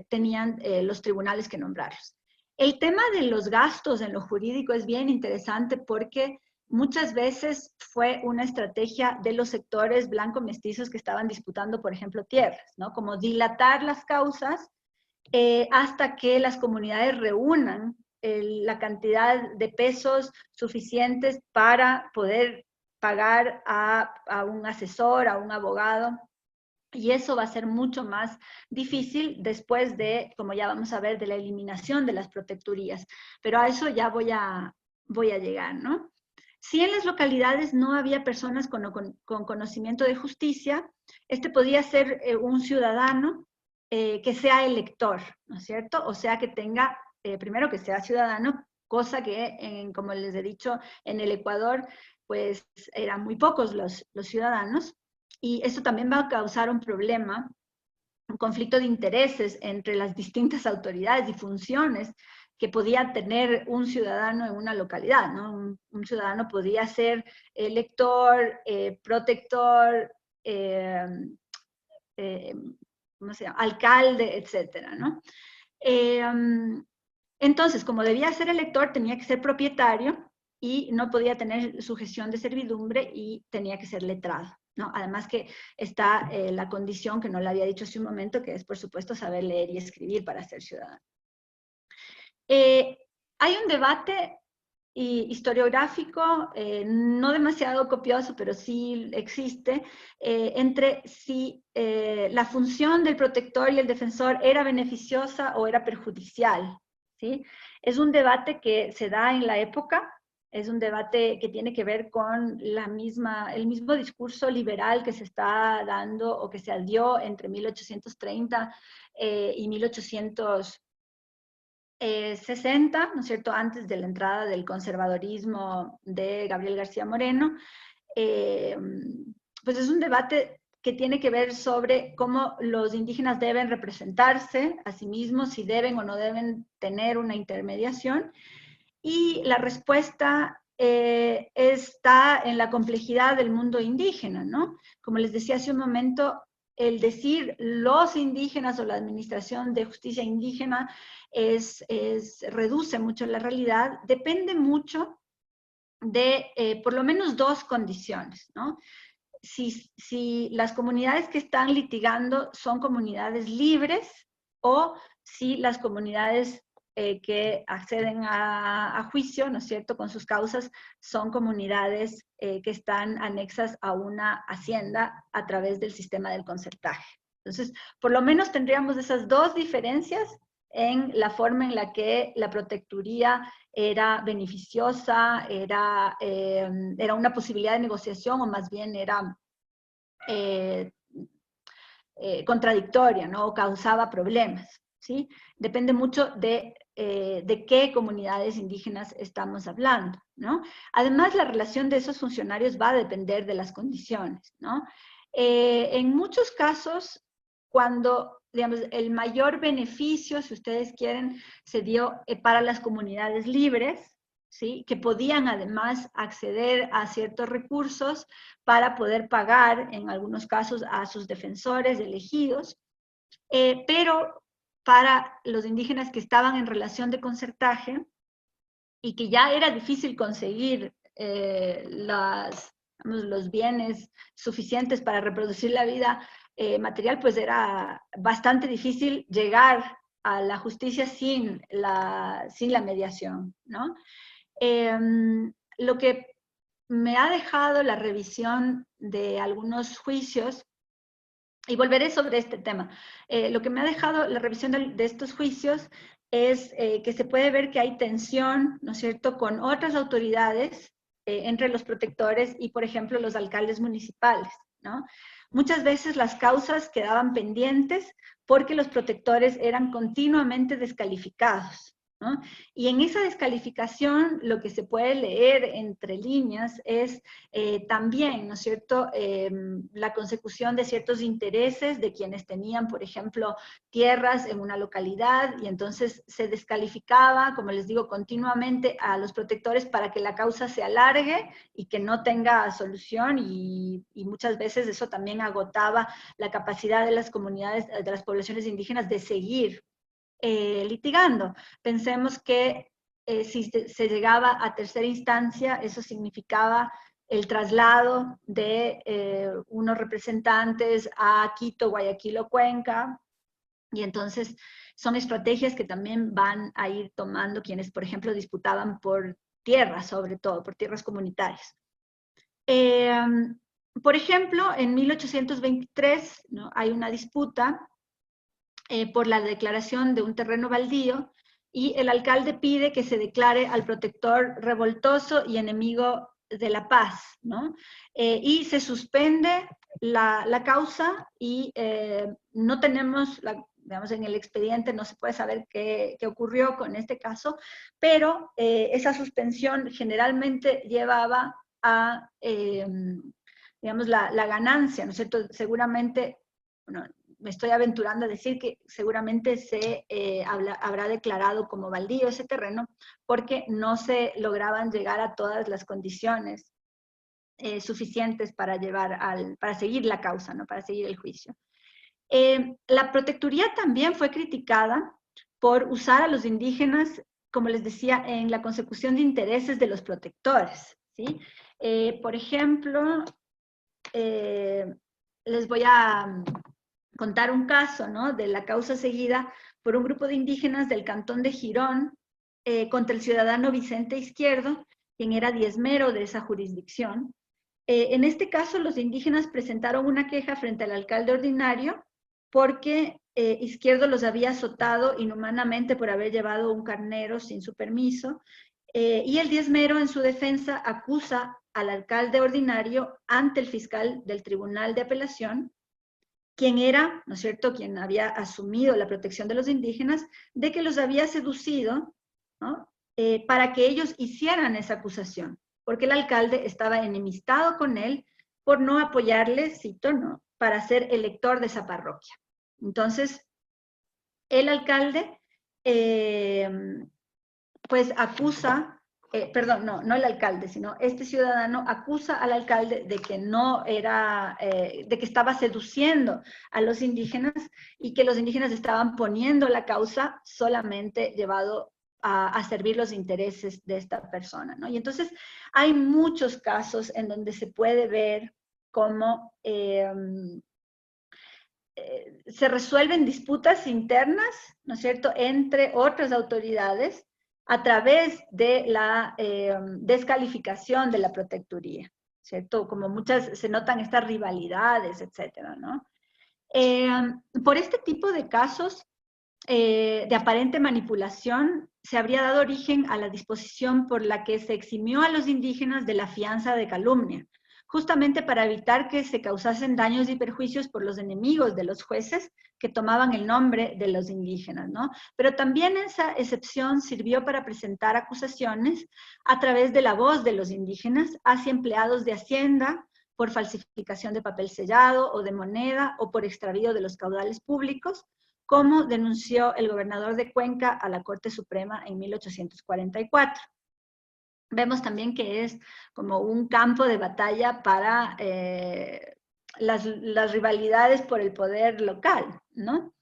tenían los tribunales que nombrarlos. El tema de los gastos en lo jurídico es bien interesante porque muchas veces fue una estrategia de los sectores blanco-mestizos que estaban disputando, por ejemplo, tierras, ¿no? Como dilatar las causas hasta que las comunidades reúnan la cantidad de pesos suficientes para poder pagar a un asesor, a un abogado. Y eso va a ser mucho más difícil después de, como ya vamos a ver, de la eliminación de las protectorías. Pero a eso ya voy a llegar, ¿no? Si en las localidades no había personas con conocimiento de justicia, podía ser un ciudadano que sea elector, ¿no es cierto? O sea, que tenga, primero que sea ciudadano, cosa que, como les he dicho, en el Ecuador, pues eran muy pocos los ciudadanos. Y eso también va a causar un problema, un conflicto de intereses entre las distintas autoridades y funciones que podía tener un ciudadano en una localidad, ¿no? Un ciudadano podía ser elector, protector, ¿cómo se llama? Alcalde, etcétera, ¿no? Entonces, como debía ser elector, tenía que ser propietario y no podía tener sujeción de servidumbre y tenía que ser letrado, ¿no? Además que está la condición que no le había dicho hace un momento, que es, por supuesto, saber leer y escribir para ser ciudadano. Hay un debate historiográfico, no demasiado copioso, pero sí existe, entre si la función del protector y el defensor era beneficiosa o era perjudicial, ¿sí? Es un debate que se da en la época, es un debate que tiene que ver con el mismo discurso liberal que se está dando o que se dio entre 1830 y 1860, ¿no es cierto?, antes de la entrada del conservadorismo de Gabriel García Moreno. Pues es un debate que tiene que ver sobre cómo los indígenas deben representarse a sí mismos, si deben o no deben tener una intermediación. Y la respuesta está en la complejidad del mundo indígena, ¿no? Como les decía hace un momento, el decir los indígenas o la administración de justicia indígena reduce mucho la realidad, depende mucho de por lo menos dos condiciones, ¿no? Si las comunidades que están litigando son comunidades libres o si las comunidades que acceden a juicio, ¿no es cierto?, con sus causas, son comunidades que están anexas a una hacienda a través del sistema del concertaje. Entonces, por lo menos tendríamos esas dos diferencias en la forma en la que la protectoría era beneficiosa, era una posibilidad de negociación o más bien era contradictoria, ¿no? O causaba problemas, ¿sí? Depende mucho de qué comunidades indígenas estamos hablando, ¿no? Además, la relación de esos funcionarios va a depender de las condiciones, ¿no? En muchos casos, cuando, digamos, el mayor beneficio, si ustedes quieren, se dio para las comunidades libres, ¿sí?, que podían además acceder a ciertos recursos para poder pagar, en algunos casos, a sus defensores elegidos, pero para los indígenas que estaban en relación de concertaje y que ya era difícil conseguir los bienes suficientes para reproducir la vida material, pues era bastante difícil llegar a la justicia sin la mediación, ¿no? Lo que me ha dejado la revisión de algunos juicios, y volveré sobre este tema, lo que me ha dejado la revisión de estos juicios es que se puede ver que hay tensión, ¿no es cierto?, con otras autoridades entre los protectores y, por ejemplo, los alcaldes municipales, ¿no? Muchas veces las causas quedaban pendientes porque los protectores eran continuamente descalificados, ¿no? Y en esa descalificación lo que se puede leer entre líneas es también, ¿no es cierto?, la consecución de ciertos intereses de quienes tenían, por ejemplo, tierras en una localidad y entonces se descalificaba, como les digo, continuamente a los protectores para que la causa se alargue y que no tenga solución y muchas veces eso también agotaba la capacidad de las comunidades, de las poblaciones indígenas de seguir litigando. Pensemos que si se llegaba a tercera instancia, eso significaba el traslado de unos representantes a Quito, Guayaquil o Cuenca, Y entonces son estrategias que también van a ir tomando quienes, por ejemplo, disputaban por tierras, sobre todo, por tierras comunitarias. Por ejemplo, en 1823, ¿no?, hay una disputa por la declaración de un terreno baldío, y el alcalde pide que se declare al protector revoltoso y enemigo de la paz, ¿no? Y se suspende la causa y no tenemos, digamos, en el expediente no se puede saber qué ocurrió con este caso, pero esa suspensión generalmente llevaba a, digamos, la ganancia, ¿no es cierto? Seguramente, bueno, me estoy aventurando a decir que seguramente se habrá declarado como baldío ese terreno porque no se lograban llegar a todas las condiciones suficientes para para seguir la causa, ¿no?, para seguir el juicio. La protectoría también fue criticada por usar a los indígenas, como les decía, en la consecución de intereses de los protectores, ¿sí? Por ejemplo, les voy a contar un caso, ¿no?, de la causa seguida por un grupo de indígenas del cantón de Girón contra el ciudadano Vicente Izquierdo, quien era diezmero de esa jurisdicción. En este caso, los indígenas presentaron una queja frente al alcalde ordinario porque Izquierdo los había azotado inhumanamente por haber llevado un carnero sin su permiso, y el diezmero en su defensa acusa al alcalde ordinario ante el fiscal del Tribunal de Apelación, quien era, ¿no es cierto?, quien había asumido la protección de los indígenas, de que los había seducido, ¿no?, para que ellos hicieran esa acusación, porque el alcalde estaba enemistado con él por no apoyarle, cito, ¿no?, para ser elector de esa parroquia. Entonces, el alcalde, pues acusa, perdón, no el alcalde, sino este ciudadano acusa al alcalde de que no era, de que estaba seduciendo a los indígenas y que los indígenas estaban poniendo la causa solamente llevado a servir los intereses de esta persona, ¿no? Y entonces hay muchos casos en donde se puede ver cómo se resuelven disputas internas, ¿no es cierto?, entre otras autoridades a través de la descalificación de la protectoría, ¿cierto? Como muchas se notan estas rivalidades, etcétera, ¿no? Por este tipo de casos de aparente manipulación, se habría dado origen a la disposición por la que se eximió a los indígenas de la fianza de calumnia, justamente para evitar que se causasen daños y perjuicios por los enemigos de los jueces que tomaban el nombre de los indígenas, ¿no? Pero también esa excepción sirvió para presentar acusaciones a través de la voz de los indígenas hacia empleados de Hacienda por falsificación de papel sellado o de moneda o por extravío de los caudales públicos, como denunció el gobernador de Cuenca a la Corte Suprema en 1844. Vemos también que es como un campo de batalla para las rivalidades por el poder local, ¿no?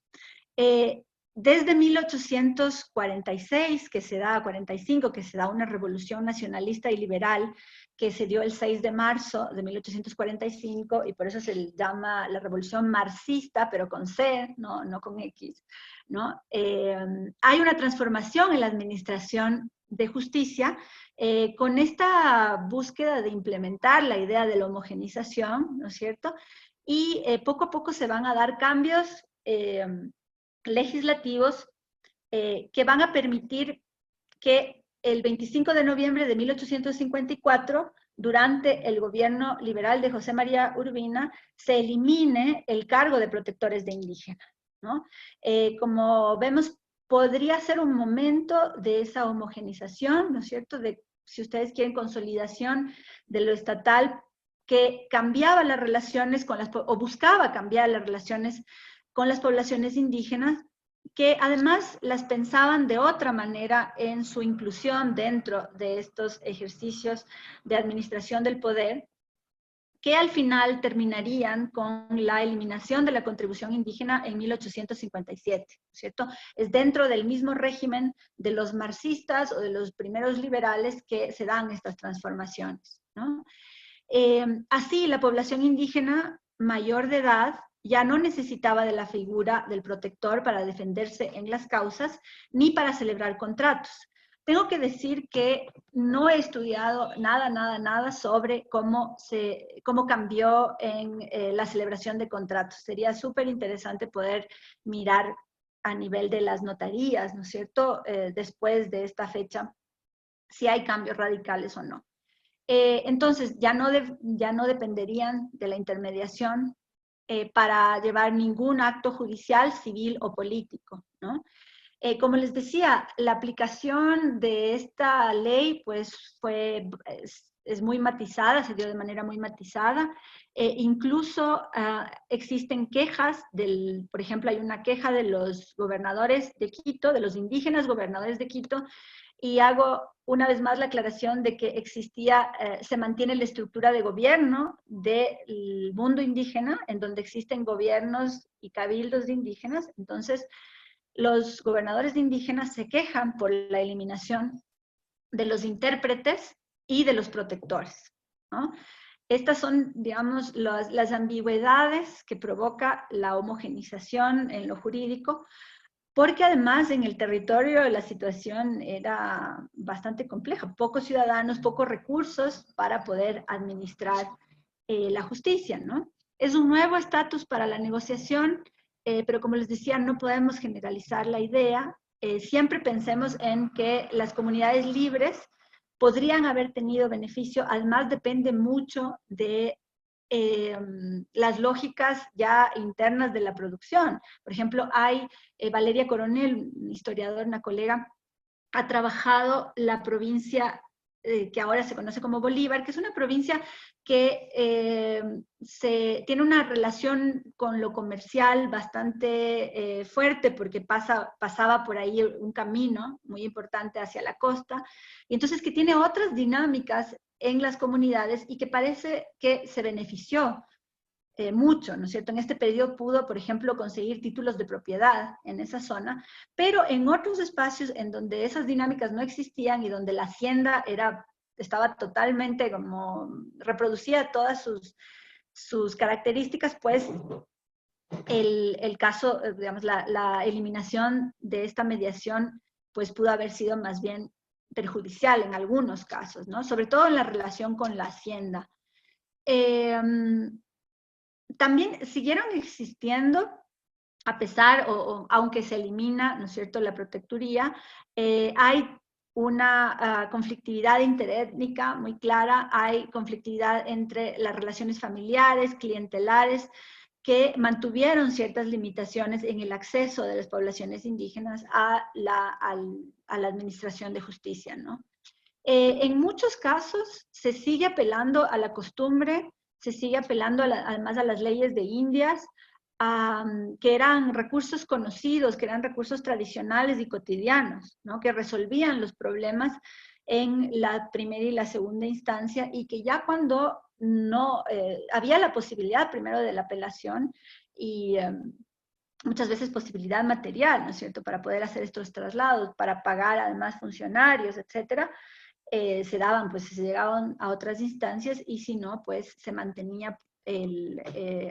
Desde 1846, 45, que se da una revolución nacionalista y liberal, que se dio el 6 de marzo de 1845, y por eso se le llama la revolución marxista, pero con C, no con X, ¿no? Hay una transformación en la administración de justicia con esta búsqueda de implementar la idea de la homogenización, ¿no es cierto? Y poco a poco se van a dar cambios legislativos que van a permitir que el 25 de noviembre de 1854, durante el gobierno liberal de José María Urbina, se elimine el cargo de protectores de indígenas, ¿no? Como vemos, podría ser un momento de esa homogenización, ¿no es cierto?, de, si ustedes quieren, consolidación de lo estatal, que cambiaba las relaciones con o buscaba cambiar las relaciones con las poblaciones indígenas, que además las pensaban de otra manera en su inclusión dentro de estos ejercicios de administración del poder, que al final terminarían con la eliminación de la contribución indígena en 1857, ¿cierto? Es dentro del mismo régimen de los marxistas o de los primeros liberales que se dan estas transformaciones, ¿no? Así, la población indígena mayor de edad ya no necesitaba de la figura del protector para defenderse en las causas, ni para celebrar contratos. Tengo que decir que no he estudiado nada sobre cómo cambió en la celebración de contratos. Sería súper interesante poder mirar a nivel de las notarías, ¿no es cierto?, después de esta fecha, si hay cambios radicales o no. Entonces, ya no dependerían de la intermediación para llevar ningún acto judicial, civil o político, ¿no? Como les decía, la aplicación de esta ley pues es muy matizada, se dio de manera muy matizada. Incluso existen quejas, por ejemplo, hay una queja de los gobernadores de Quito, de los indígenas gobernadores de Quito, y hago una vez más la aclaración de que se mantiene la estructura de gobierno del mundo indígena, en donde existen gobiernos y cabildos de indígenas. Entonces, los gobernadores de indígenas se quejan por la eliminación de los intérpretes y de los protectores, ¿no? Estas son, digamos, las ambigüedades que provoca la homogenización en lo jurídico, porque además en el territorio la situación era bastante compleja, pocos ciudadanos, pocos recursos para poder administrar la justicia, ¿no? Es un nuevo estatus para la negociación, pero como les decía, no podemos generalizar la idea. Siempre pensemos en que las comunidades libres podrían haber tenido beneficio, además depende mucho de las lógicas ya internas de la producción. Por ejemplo, Valeria Coronel, una historiadora, una colega, ha trabajado la provincia que ahora se conoce como Bolívar, que es una provincia que tiene una relación con lo comercial bastante fuerte, porque pasaba por ahí un camino muy importante hacia la costa, y entonces que tiene otras dinámicas en las comunidades y que parece que se benefició mucho, ¿no es cierto? En este periodo pudo, por ejemplo, conseguir títulos de propiedad en esa zona, pero en otros espacios en donde esas dinámicas no existían y donde la hacienda estaba totalmente como reproducía todas sus características, pues el caso, digamos, la eliminación de esta mediación, pues pudo haber sido más bien perjudicial en algunos casos, ¿no? Sobre todo en la relación con la hacienda. También siguieron existiendo, a pesar o aunque se elimina, ¿no es cierto?, la protectoría, hay una conflictividad interétnica muy clara, hay conflictividad entre las relaciones familiares, clientelares, que mantuvieron ciertas limitaciones en el acceso de las poblaciones indígenas a la administración de justicia, ¿no? En muchos casos se sigue apelando a la costumbre, se sigue apelando además a las leyes de Indias, que eran recursos conocidos, que eran recursos tradicionales y cotidianos, ¿no? Que resolvían los problemas en la primera y la segunda instancia, y que ya cuando no había la posibilidad primero de la apelación y muchas veces posibilidad material, ¿no es cierto?, para poder hacer estos traslados, para pagar además funcionarios, etcétera, se llegaban a otras instancias, y si no, pues se mantenía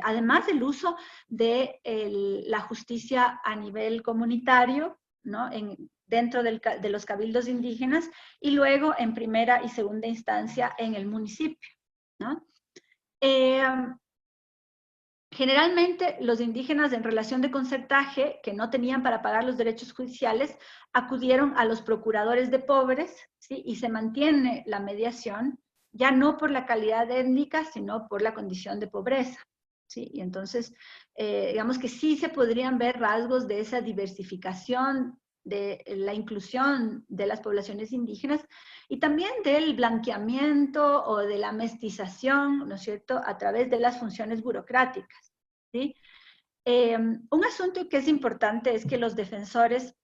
además el uso de la justicia a nivel comunitario, ¿no?, dentro de los cabildos indígenas, y luego en primera y segunda instancia en el municipio, ¿no? Generalmente los indígenas en relación de concertaje, que no tenían para pagar los derechos judiciales, acudieron a los procuradores de pobres, ¿sí? Y se mantiene la mediación, ya no por la calidad étnica, sino por la condición de pobreza, ¿sí? Y entonces, digamos que sí se podrían ver rasgos de esa diversificación, de la inclusión de las poblaciones indígenas, y también del blanqueamiento o de la mestización, ¿no es cierto?, a través de las funciones burocráticas, ¿sí? Un asunto que es importante es que los defensores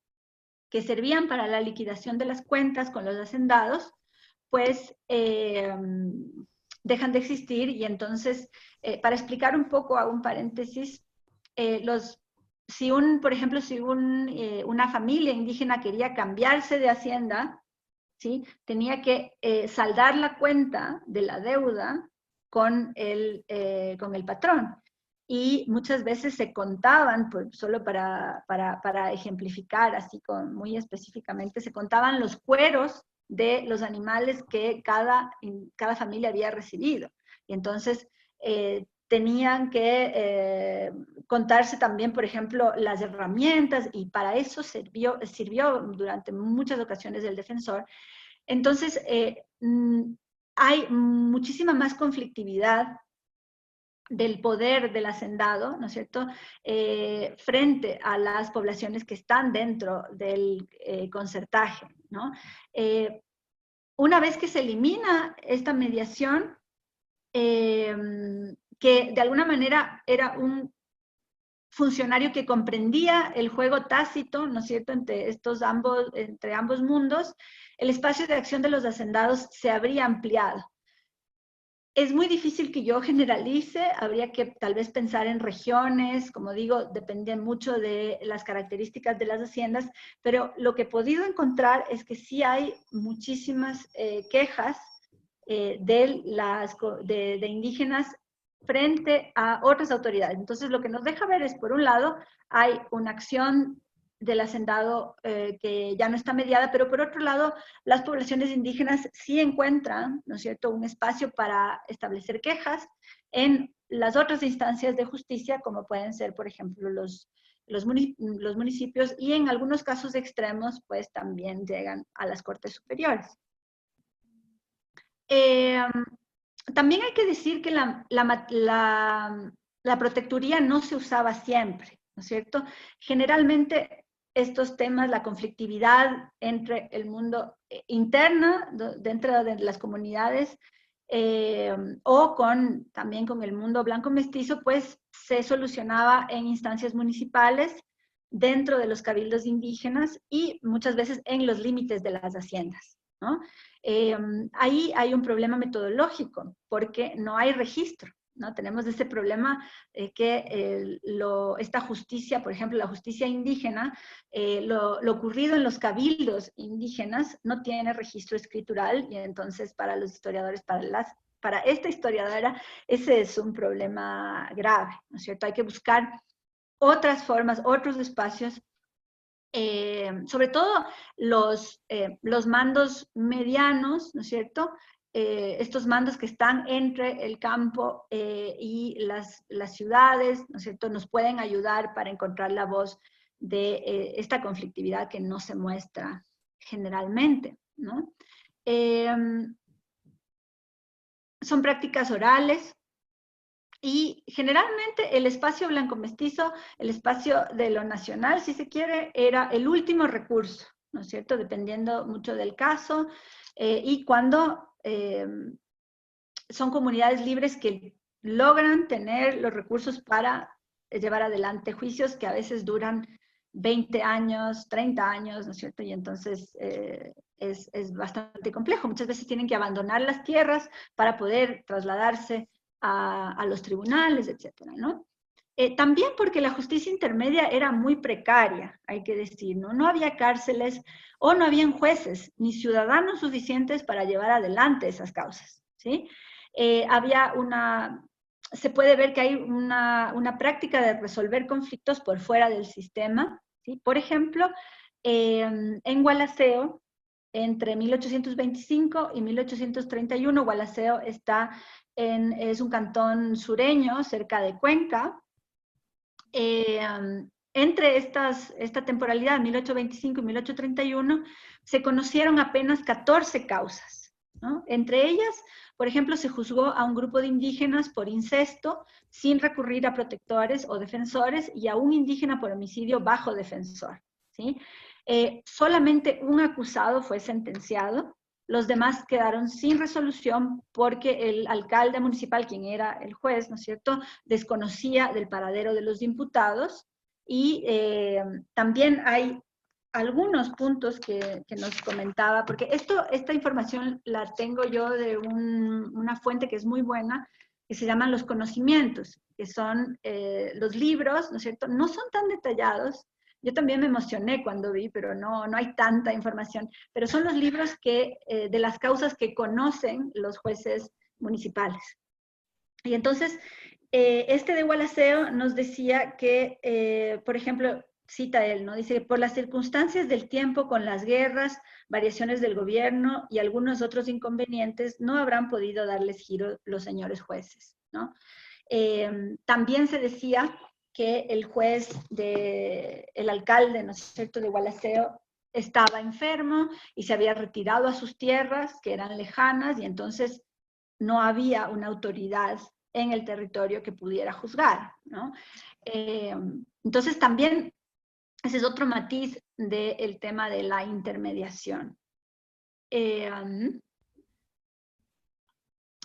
que servían para la liquidación de las cuentas con los hacendados, pues dejan de existir, y entonces, para explicar un poco, hago un paréntesis, por ejemplo, si una familia indígena quería cambiarse de hacienda, ¿sí?, tenía que saldar la cuenta de la deuda con el patrón. y muchas veces se contaban, solo para ejemplificar así muy específicamente, se contaban los cueros de los animales que cada familia había recibido. Y entonces tenían que contarse también, por ejemplo, las herramientas, y para eso sirvió durante muchas ocasiones el defensor. Entonces, hay muchísima más conflictividad del poder del hacendado, ¿no es cierto?, frente a las poblaciones que están dentro del concertaje, ¿no? Una vez que se elimina esta mediación, que de alguna manera era un funcionario que comprendía el juego tácito, ¿no es cierto?, entre ambos mundos, el espacio de acción de los hacendados se habría ampliado. Es muy difícil que yo generalice, habría que tal vez pensar en regiones, como digo, depende mucho de las características de las haciendas, pero lo que he podido encontrar es que sí hay muchísimas quejas de indígenas frente a otras autoridades. Entonces, lo que nos deja ver es, por un lado, hay una acción del hacendado que ya no está mediada, pero por otro lado, las poblaciones indígenas sí encuentran, ¿no es cierto?, un espacio para establecer quejas en las otras instancias de justicia, como pueden ser, por ejemplo, los municipios, y en algunos casos extremos, pues también llegan a las cortes superiores. También hay que decir que la protectoría no se usaba siempre, ¿no es cierto? Generalmente estos temas, la conflictividad entre el mundo interno, dentro de las comunidades, o también con el mundo blanco mestizo, pues se solucionaba en instancias municipales, dentro de los cabildos indígenas y muchas veces en los límites de las haciendas, ¿no? Ahí hay un problema metodológico, porque no hay registro, ¿no? Tenemos ese problema que esta justicia, por ejemplo, la justicia indígena, lo ocurrido en los cabildos indígenas no tiene registro escritural, y entonces para los historiadores, para esta historiadora, ese es un problema grave, ¿no es cierto? Hay que buscar otras formas, otros espacios, sobre todo los mandos medianos, ¿no es cierto?, estos mandos que están entre el campo y las ciudades, ¿no es cierto?, nos pueden ayudar para encontrar la voz de esta conflictividad que no se muestra generalmente, ¿no? Son prácticas orales, y generalmente el espacio blanco mestizo, el espacio de lo nacional, si se quiere, era el último recurso, ¿no es cierto?, dependiendo mucho del caso, y cuando son comunidades libres que logran tener los recursos para llevar adelante juicios que a veces duran 20 años, 30 años, ¿no es cierto? Y entonces es bastante complejo. Muchas veces tienen que abandonar las tierras para poder trasladarse a los tribunales, etcétera, ¿no? También porque la justicia intermedia era muy precaria, hay que decir, ¿no? No había cárceles o no habían jueces ni ciudadanos suficientes para llevar adelante esas causas, ¿sí? Se puede ver que hay una práctica de resolver conflictos por fuera del sistema, ¿sí? Por ejemplo, en Gualaceo, entre 1825 y 1831, Gualaceo es un cantón sureño, cerca de Cuenca. Entre esta temporalidad, 1825 y 1831, se conocieron apenas 14 causas, ¿no? Entre ellas, por ejemplo, se juzgó a un grupo de indígenas por incesto sin recurrir a protectores o defensores, y a un indígena por homicidio bajo defensor, ¿sí? Solamente un acusado fue sentenciado, los demás quedaron sin resolución porque el alcalde municipal, quien era el juez, ¿no es cierto?, desconocía del paradero de los imputados. Y también hay algunos puntos que nos comentaba, porque esta información la tengo yo de una fuente que es muy buena, que se llaman los conocimientos, que son los libros, ¿no es cierto? No son tan detallados. Yo también me emocioné cuando vi, pero no hay tanta información. Pero son los libros de las causas que conocen los jueces municipales. Y entonces, este de Gualaceo nos decía que, por ejemplo, cita él, ¿no? Dice, por las circunstancias del tiempo con las guerras, variaciones del gobierno y algunos otros inconvenientes, no habrán podido darles giro los señores jueces, ¿no? También se decía que el juez, el alcalde, ¿no es cierto?, de Gualaceo, estaba enfermo y se había retirado a sus tierras, que eran lejanas, y entonces no había una autoridad en el territorio que pudiera juzgar, ¿no? Entonces también ese es otro matiz del tema de la intermediación. Bien,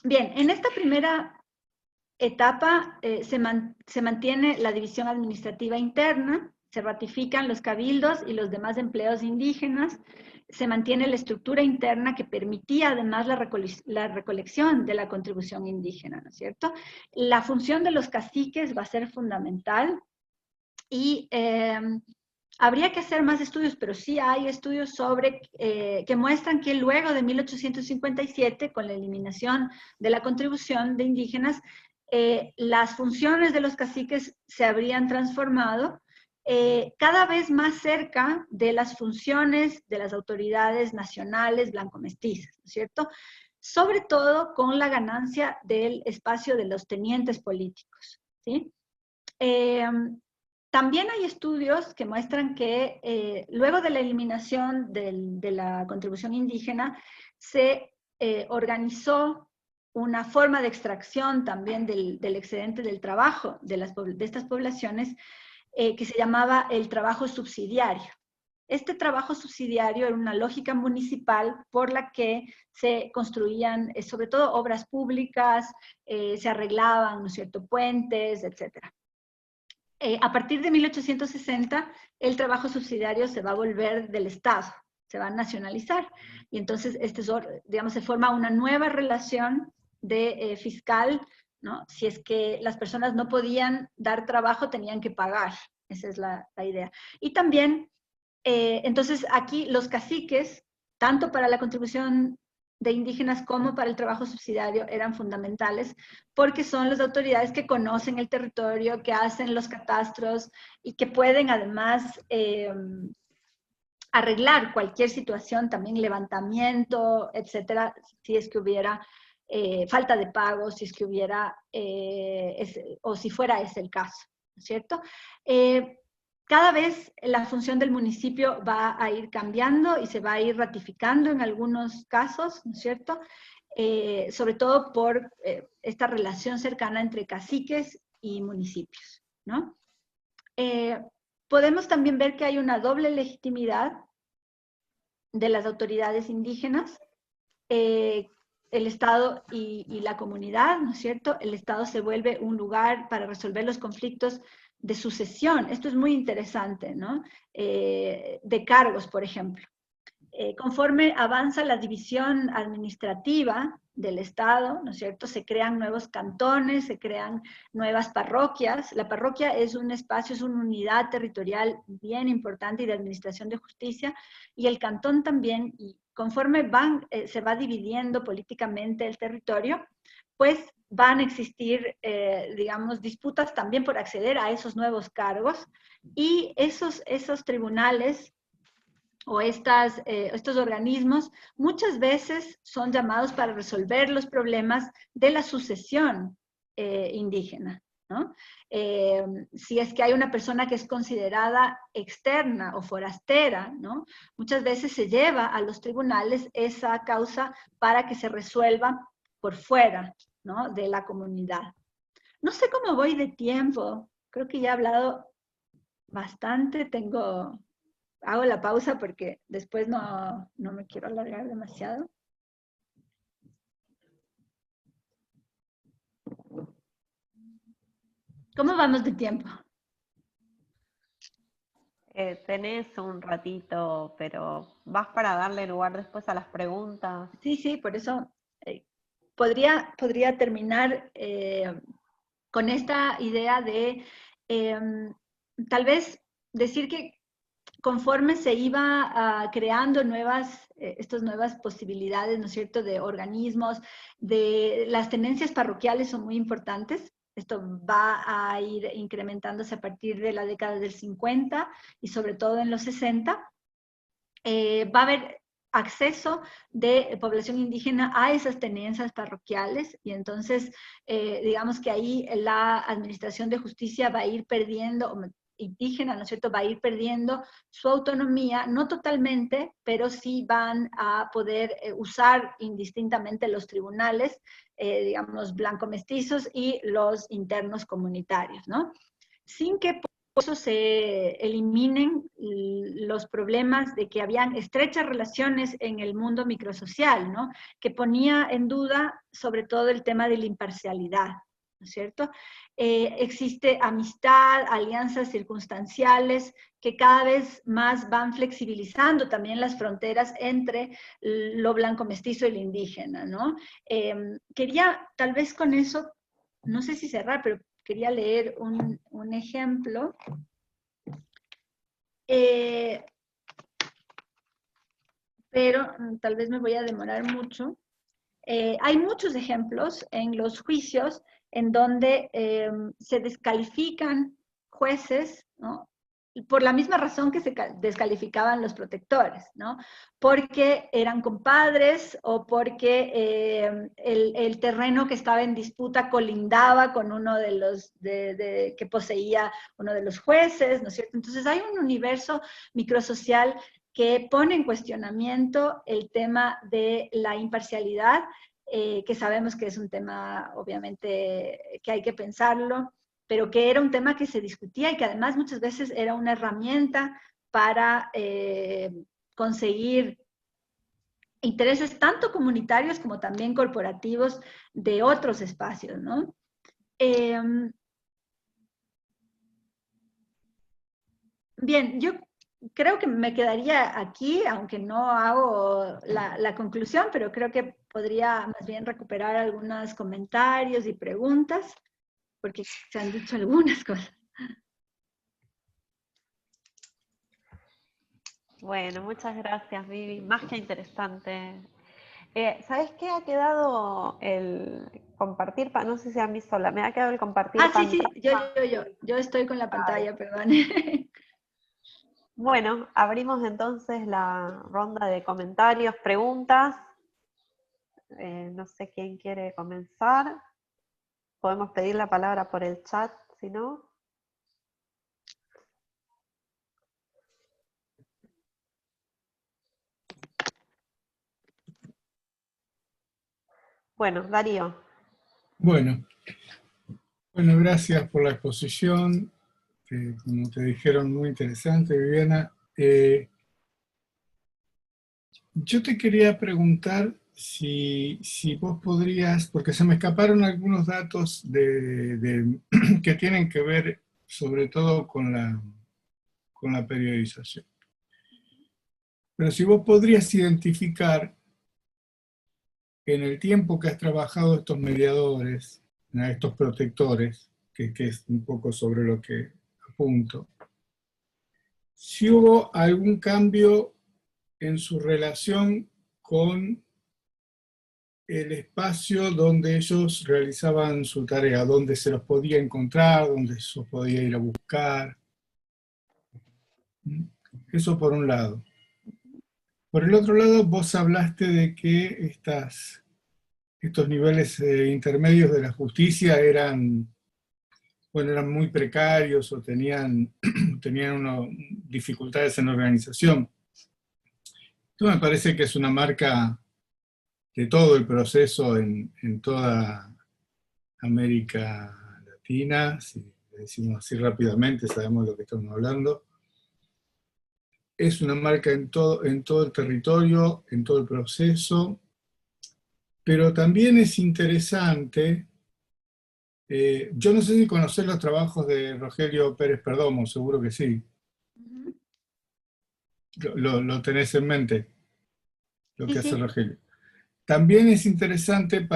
en esta primera etapa se mantiene la división administrativa interna, se ratifican los cabildos y los demás empleos indígenas, se mantiene la estructura interna que permitía además la recolección de la contribución indígena, ¿no es cierto? La función de los caciques va a ser fundamental y habría que hacer más estudios, pero sí hay estudios que muestran que luego de 1857, con la eliminación de la contribución de indígenas, las funciones de los caciques se habrían transformado cada vez más cerca de las funciones de las autoridades nacionales blanco-mestizas, ¿no es cierto? Sobre todo con la ganancia del espacio de los tenientes políticos, ¿sí? También hay estudios que muestran que luego de la eliminación de la contribución indígena, se organizó una forma de extracción también del excedente del trabajo de estas poblaciones que se llamaba el trabajo subsidiario. Este trabajo subsidiario era una lógica municipal por la que se construían, sobre todo, obras públicas, se arreglaban, ¿no es cierto?, puentes, etcétera. A partir de 1860, el trabajo subsidiario se va a volver del Estado, se va a nacionalizar. Y entonces, digamos, se forma una nueva relación de fiscal, ¿no? Si es que las personas no podían dar trabajo, tenían que pagar. Esa es la idea. Y también, entonces, aquí los caciques, tanto para la contribución de indígenas como para el trabajo subsidiario eran fundamentales porque son las autoridades que conocen el territorio, que hacen los catastros y que pueden además arreglar cualquier situación, también levantamiento, etcétera, si es que hubiera falta de pago, si es que hubiera, o si fuera ese el caso, ¿no es cierto? Cada vez la función del municipio va a ir cambiando y se va a ir ratificando en algunos casos, ¿no es cierto? Sobre todo por esta relación cercana entre caciques y municipios, ¿no? Podemos también ver que hay una doble legitimidad de las autoridades indígenas, el Estado y la comunidad, ¿no es cierto? El Estado se vuelve un lugar para resolver los conflictos de sucesión. Esto es muy interesante, ¿no? De cargos, por ejemplo. Conforme avanza la división administrativa del Estado, ¿no es cierto? Se crean nuevos cantones, se crean nuevas parroquias. La parroquia es un espacio, es una unidad territorial bien importante y de administración de justicia, y el cantón también, y conforme se va dividiendo políticamente el territorio, pues van a existir, digamos, disputas también por acceder a esos nuevos cargos, y esos tribunales o estos organismos muchas veces son llamados para resolver los problemas de la sucesión indígena, ¿no? Si es que hay una persona que es considerada externa o forastera, ¿no? Muchas veces se lleva a los tribunales esa causa para que se resuelva por fuera, ¿no?, de la comunidad. No sé cómo voy de tiempo, creo que ya he hablado bastante, hago la pausa porque después no me quiero alargar demasiado. ¿Cómo vamos de tiempo? Tenés un ratito, pero vas para darle lugar después a las preguntas. Sí, por eso podría terminar con esta idea de tal vez decir que conforme se iba creando estas nuevas posibilidades, ¿no es cierto?, de organismos, de las tenencias parroquiales son muy importantes. Esto va a ir incrementándose a partir de la década del 50 y sobre todo en los 60. Va a haber acceso de población indígena a esas tenencias parroquiales y entonces digamos que ahí la administración de justicia va a ir perdiendo, indígena, ¿no es cierto?, va a ir perdiendo su autonomía, no totalmente, pero sí van a poder usar indistintamente los tribunales, digamos, blanco-mestizos y los internos comunitarios, ¿no? Sin que por eso se eliminen los problemas de que habían estrechas relaciones en el mundo microsocial, ¿no? Que ponía en duda sobre todo el tema de la imparcialidad, ¿no es cierto? Existe amistad, alianzas circunstanciales que cada vez más van flexibilizando también las fronteras entre lo blanco mestizo y lo indígena, ¿no? Quería tal vez con eso, no sé si cerrar, pero quería leer un ejemplo. Pero tal vez me voy a demorar mucho. Hay muchos ejemplos en los juicios en donde se descalifican jueces, ¿no? Por la misma razón que se descalificaban los protectores, ¿no? Porque eran compadres o porque el terreno que estaba en disputa colindaba con uno de los que poseía uno de los jueces, ¿no es cierto? Entonces hay un universo microsocial que pone en cuestionamiento el tema de la imparcialidad, que sabemos que es un tema, obviamente, que hay que pensarlo, pero que era un tema que se discutía y que además muchas veces era una herramienta para conseguir intereses tanto comunitarios como también corporativos de otros espacios, ¿no? Bien, yo creo que me quedaría aquí, aunque no hago la conclusión, pero creo que podría más bien recuperar algunos comentarios y preguntas, porque se han dicho algunas cosas. Bueno, muchas gracias, Vivi. Más que interesante. ¿Sabes qué? Ha quedado el compartir, no sé si han visto, me ha quedado el compartir sí, pantalla. yo estoy con la pantalla, perdón. Bueno, abrimos entonces la ronda de comentarios, preguntas. No sé quién quiere comenzar. Podemos pedir la palabra por el chat, si no. Bueno, Darío. Bueno, gracias por la exposición, que como te dijeron, muy interesante, Viviana. Yo te quería preguntar si vos podrías, porque se me escaparon algunos datos que tienen que ver sobre todo con la periodización. Pero si vos podrías identificar en el tiempo que has trabajado estos mediadores, estos protectores, que es un poco sobre lo que apunto, si hubo algún cambio en su relación con el espacio donde ellos realizaban su tarea, donde se los podía encontrar, donde se los podía ir a buscar. Eso por un lado. Por el otro lado, vos hablaste de que estos niveles intermedios de la justicia eran muy precarios o tenían dificultades en la organización. Esto me parece que es una marca de todo el proceso en toda América Latina, si decimos así rápidamente, sabemos de lo que estamos hablando. Es una marca en todo el territorio, en todo el proceso, pero también es interesante. Yo no sé si conocés los trabajos de Rogelio Pérez Perdomo, seguro que sí. Lo tenés en mente, lo que hace Rogelio. También es interesante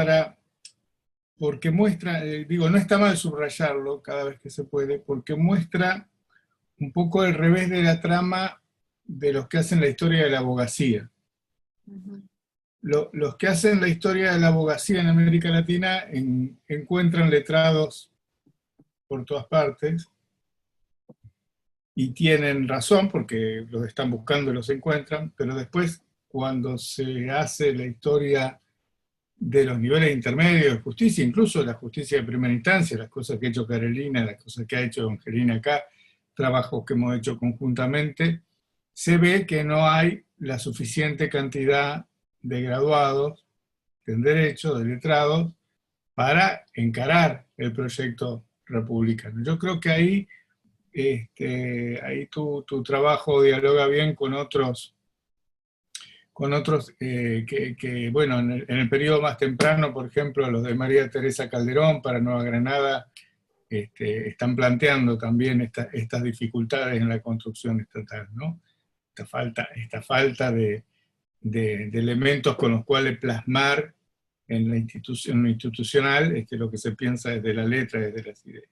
porque muestra, no está mal subrayarlo cada vez que se puede, porque muestra un poco el revés de la trama de los que hacen la historia de la abogacía. Los que hacen la historia de la abogacía en América Latina encuentran letrados por todas partes, y tienen razón porque los están buscando y los encuentran, pero después cuando se hace la historia de los niveles intermedios de justicia, incluso la justicia de primera instancia, las cosas que ha hecho Carolina, las cosas que ha hecho Angelina acá, trabajos que hemos hecho conjuntamente, se ve que no hay la suficiente cantidad de graduados en derecho, de letrados, para encarar el proyecto republicano. Yo creo que ahí tu trabajo dialoga bien con otros que bueno, en el periodo más temprano, por ejemplo, los de María Teresa Calderón para Nueva Granada, están planteando también estas dificultades en la construcción estatal, ¿no? Esta falta de elementos con los cuales plasmar en la institución institucional lo que se piensa desde la letra, desde las ideas.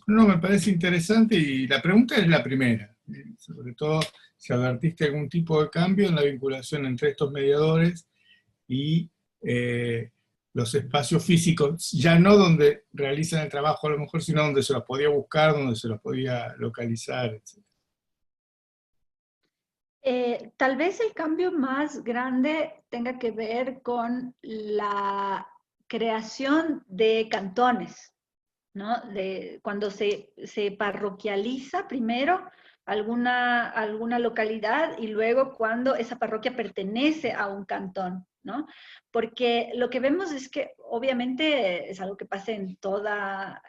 No, me parece interesante, y la pregunta es la primera, sobre todo si advertiste algún tipo de cambio en la vinculación entre estos mediadores y los espacios físicos, ya no donde realizan el trabajo a lo mejor, sino donde se los podía buscar, donde se los podía localizar, etc. Tal vez el cambio más grande tenga que ver con la creación de cantones, ¿no? Cuando se parroquializa primero alguna localidad y luego cuando esa parroquia pertenece a un cantón, ¿no? Porque lo que vemos es que obviamente es algo que pasa en toda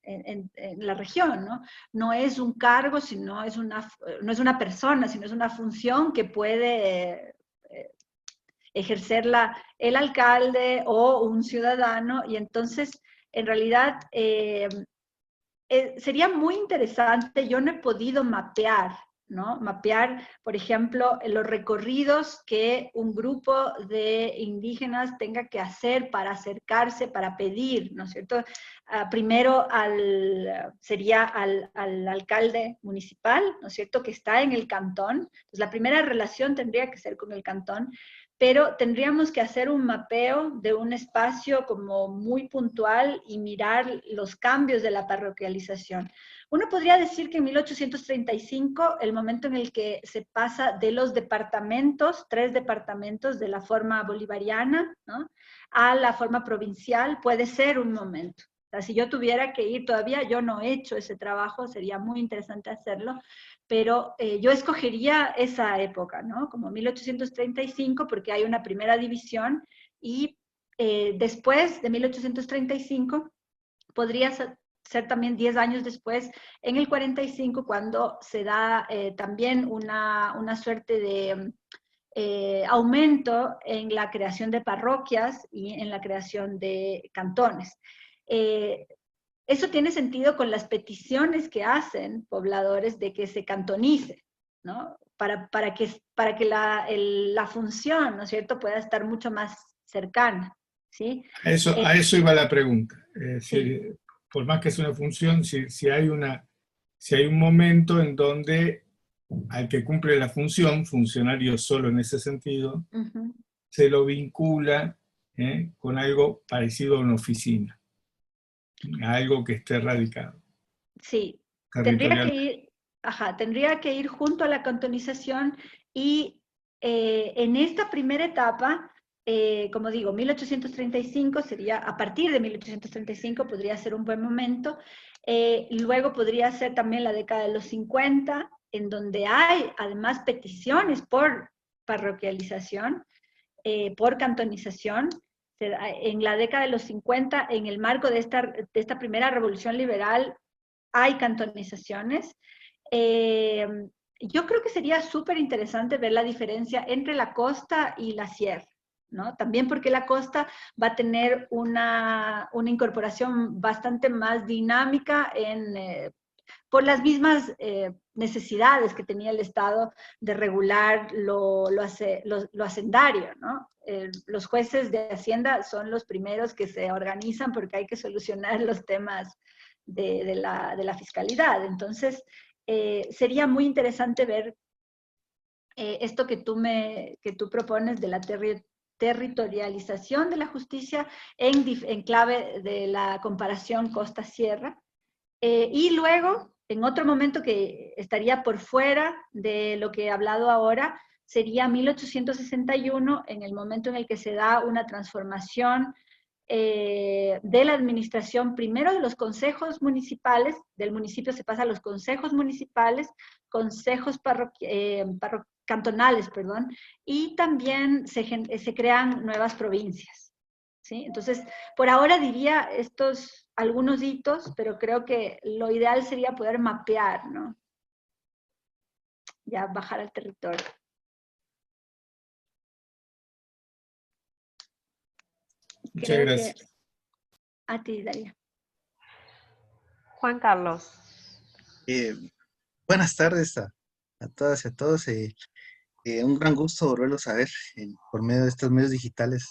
en la región, ¿no? No es un cargo, no es una persona, sino es una función que puede ejercerla el alcalde o un ciudadano, y entonces en realidad sería muy interesante. Yo no he podido mapear, ¿no? Mapear, por ejemplo, los recorridos que un grupo de indígenas tenga que hacer para acercarse, para pedir, ¿no es cierto? Primero sería al alcalde municipal, ¿no es cierto?, que está en el cantón. Entonces, la primera relación tendría que ser con el cantón, pero tendríamos que hacer un mapeo de un espacio como muy puntual y mirar los cambios de la parroquialización. Uno podría decir que en 1835, el momento en el que se pasa de los departamentos, 3 departamentos de la forma bolivariana, ¿no?, a la forma provincial, puede ser un momento. O sea, si yo tuviera que ir, todavía yo no he hecho ese trabajo, sería muy interesante hacerlo, pero yo escogería esa época, ¿no?, como 1835, porque hay una primera división, y después de 1835 podría ser también 10 años después, en el 45, cuando se da también una suerte de aumento en la creación de parroquias y en la creación de cantones. Eso tiene sentido con las peticiones que hacen pobladores de que se cantonice, ¿no? Para que la función, ¿no es cierto?, pueda estar mucho más cercana, ¿sí? A eso iba la pregunta. Sí. Por más que es una función, si hay un momento en donde al que cumple la función, funcionario solo en ese sentido, se lo vincula con algo parecido a una oficina, a algo que esté radicado. Sí, tendría que ir junto a la cantonización, y en esta primera etapa, como digo, 1835 sería, a partir de 1835 podría ser un buen momento. Luego podría ser también la década de los 50, en donde hay además peticiones por parroquialización, por cantonización. En la década de los 50, en el marco de esta primera revolución liberal, hay cantonizaciones. Yo creo que sería súper interesante ver la diferencia entre la costa y la sierra, ¿no? También porque la costa va a tener una incorporación bastante más dinámica por las mismas necesidades que tenía el Estado de regular lo hacendario, ¿no? Los jueces de Hacienda son los primeros que se organizan porque hay que solucionar los temas de la fiscalidad. Entonces, sería muy interesante ver esto que tú propones de la territorialización de la justicia en clave de la comparación costa-sierra. Y luego, en otro momento que estaría por fuera de lo que he hablado ahora, sería 1861, en el momento en el que se da una transformación de la administración, primero de los consejos municipales, del municipio se pasa a los consejos municipales, consejos cantonales, perdón, y también se crean nuevas provincias, ¿sí? Entonces, por ahora diría estos algunos hitos, pero creo que lo ideal sería poder mapear, ¿no? Ya bajar al territorio. Muchas gracias. A ti, Daria. Juan Carlos. Buenas tardes a todas y a todos. Un gran gusto volverlos a ver por medio de estos medios digitales.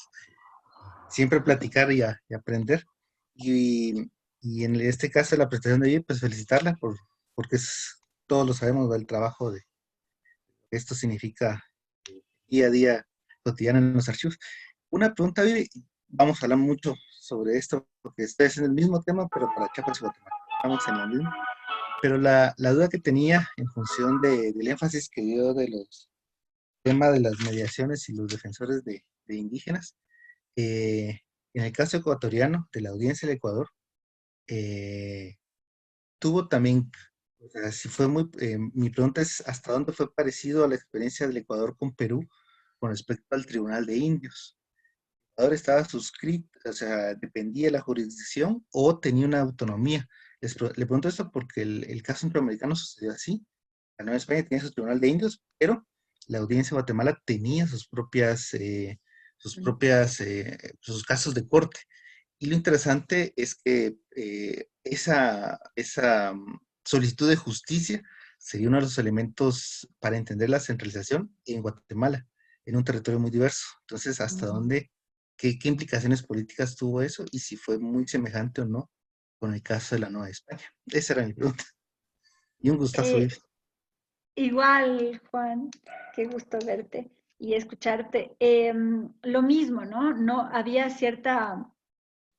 Siempre platicar y aprender. Y en este caso, la presentación de hoy, pues felicitarla porque todos lo sabemos del trabajo de esto significa día a día cotidiano en los archivos. Una pregunta, Vivi, vamos a hablar mucho sobre esto, porque este es el mismo tema, pero para Chiapas y Guatemala. Estamos en lo mismo. Pero la duda que tenía en función del énfasis que dio de los temas de las mediaciones y los defensores de indígenas, en el caso ecuatoriano, de la audiencia del Ecuador, tuvo también, o sea, si fue mi pregunta es, ¿hasta dónde fue parecido a la experiencia del Ecuador con Perú con respecto al Tribunal de Indios? ¿El Ecuador estaba suscrito, o sea, dependía de la jurisdicción o tenía una autonomía? Le pregunto esto porque el caso centroamericano sucedió así. La Nueva España tenía su Tribunal de Indios, pero la audiencia de Guatemala tenía sus casos de corte. Y lo interesante es que esa solicitud de justicia sería uno de los elementos para entender la centralización en Guatemala, en un territorio muy diverso. Entonces, ¿hasta dónde, qué implicaciones políticas tuvo eso y si fue muy semejante o no con el caso de la Nueva España? Esa era mi pregunta. Y un gustazo ir. Igual, Juan, qué gusto verte y escucharte. Lo mismo, ¿no? No había cierta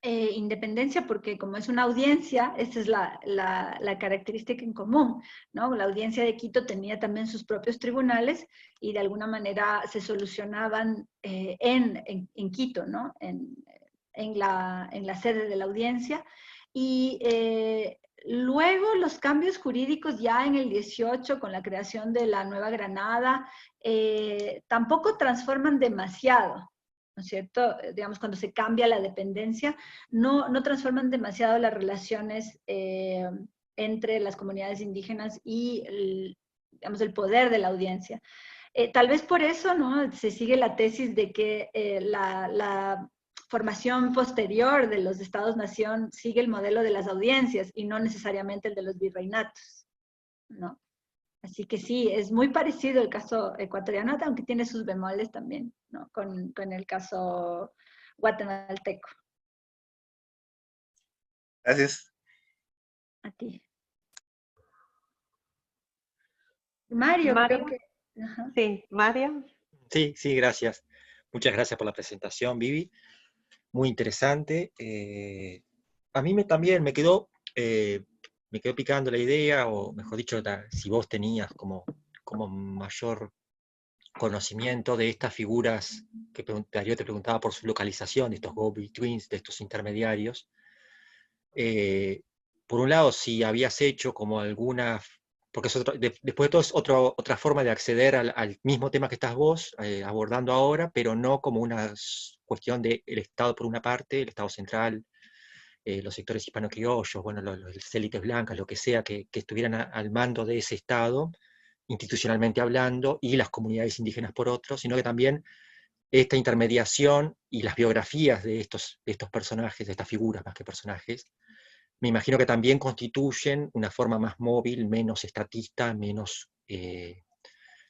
independencia porque como es una audiencia, esa es la característica en común, ¿no? La audiencia de Quito tenía también sus propios tribunales y de alguna manera se solucionaban en Quito, ¿no? En la sede de la audiencia. Y luego los cambios jurídicos ya en el 18 con la creación de la Nueva Granada tampoco transforman demasiado, ¿no es cierto? Digamos, cuando se cambia la dependencia, no transforman demasiado las relaciones entre las comunidades indígenas y digamos, el poder de la audiencia. Tal vez por eso, ¿no? Se sigue la tesis de que la formación posterior de los estados-nación sigue el modelo de las audiencias y no necesariamente el de los virreinatos, ¿no? Así que sí, es muy parecido el caso ecuatoriano, aunque tiene sus bemoles también, ¿no? Con el caso guatemalteco. Gracias. A ti. Mario, creo que... Ajá. Sí, Mario. Sí, gracias. Muchas gracias por la presentación, Vivi. Muy interesante. A mí también me quedó picando la idea, o mejor dicho, si vos tenías como mayor conocimiento de estas figuras que Darío te preguntaba por su localización, de estos go-betweens, de estos intermediarios. Por un lado, si habías hecho como alguna, porque después de todo es otra forma de acceder al mismo tema que estás vos abordando ahora, pero no como una cuestión del Estado por una parte, el Estado central, los sectores hispano-criollos, bueno, las élites blancas, lo que sea, que estuvieran al mando de ese Estado, institucionalmente hablando, y las comunidades indígenas por otro, sino que también esta intermediación y las biografías de estos personajes, de estas figuras más que personajes, me imagino que también constituyen una forma más móvil, menos estatista, menos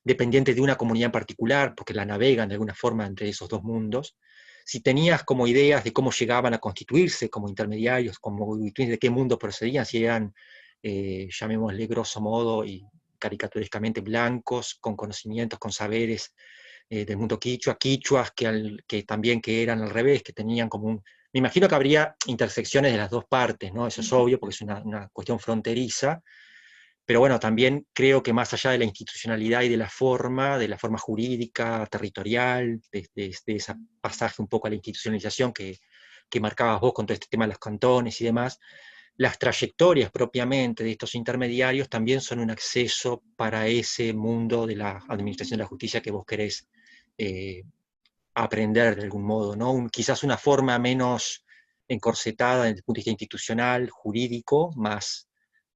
dependiente de una comunidad en particular, porque la navegan de alguna forma entre esos dos mundos. Si tenías como ideas de cómo llegaban a constituirse como intermediarios, como de qué mundo procedían, si eran, llamémosle grosso modo, y caricaturescamente blancos, con conocimientos, con saberes del mundo quichua, quichuas que también que eran al revés, que tenían como un... Me imagino que habría intersecciones de las dos partes, ¿no? Eso es obvio, porque es una cuestión fronteriza, pero bueno, también creo que más allá de la institucionalidad y de la forma jurídica, territorial, de ese pasaje un poco a la institucionalización que marcabas vos con todo este tema de los cantones y demás, las trayectorias propiamente de estos intermediarios también son un acceso para ese mundo de la administración de la justicia que vos querés aprender de algún modo, ¿no? Quizás una forma menos encorsetada desde el punto de vista institucional, jurídico, más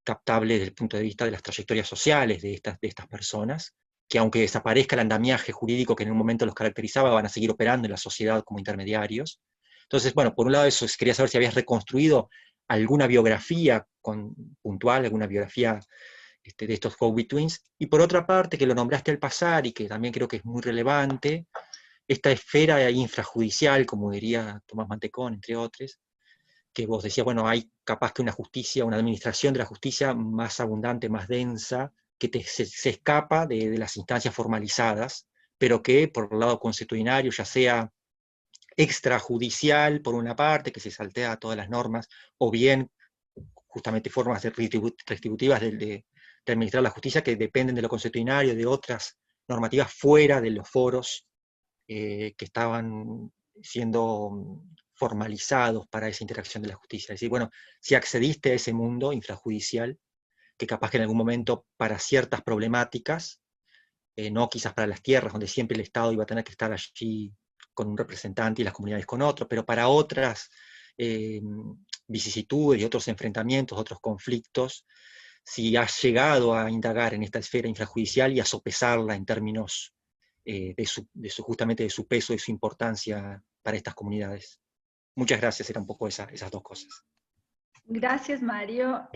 captable desde el punto de vista de las trayectorias sociales de estas personas, que aunque desaparezca el andamiaje jurídico que en un momento los caracterizaba, van a seguir operando en la sociedad como intermediarios. Entonces, bueno, por un lado eso, quería saber si habías reconstruido alguna biografía puntual, alguna biografía de estos go-betweens, y por otra parte, que lo nombraste al pasar y que también creo que es muy relevante, esta esfera infrajudicial, como diría Tomás Mantecón, entre otros, que vos decías, bueno, hay capaz que una justicia, una administración de la justicia más abundante, más densa, que se escapa de las instancias formalizadas, pero que por el lado consuetudinario, ya sea extrajudicial, por una parte, que se saltea todas las normas, o bien justamente formas retributivas de administrar la justicia que dependen de lo consuetudinario, de otras normativas fuera de los foros que estaban siendo formalizados para esa interacción de la justicia. Es decir, bueno, si accediste a ese mundo infrajudicial, que capaz que en algún momento para ciertas problemáticas, no quizás para las tierras, donde siempre el Estado iba a tener que estar allí con un representante y las comunidades con otro, pero para otras vicisitudes y otros enfrentamientos, otros conflictos, si has llegado a indagar en esta esfera infrajudicial y a sopesarla en términos justamente de su peso y su importancia para estas comunidades. Muchas gracias, eran un poco esas dos cosas. Gracias, Mario.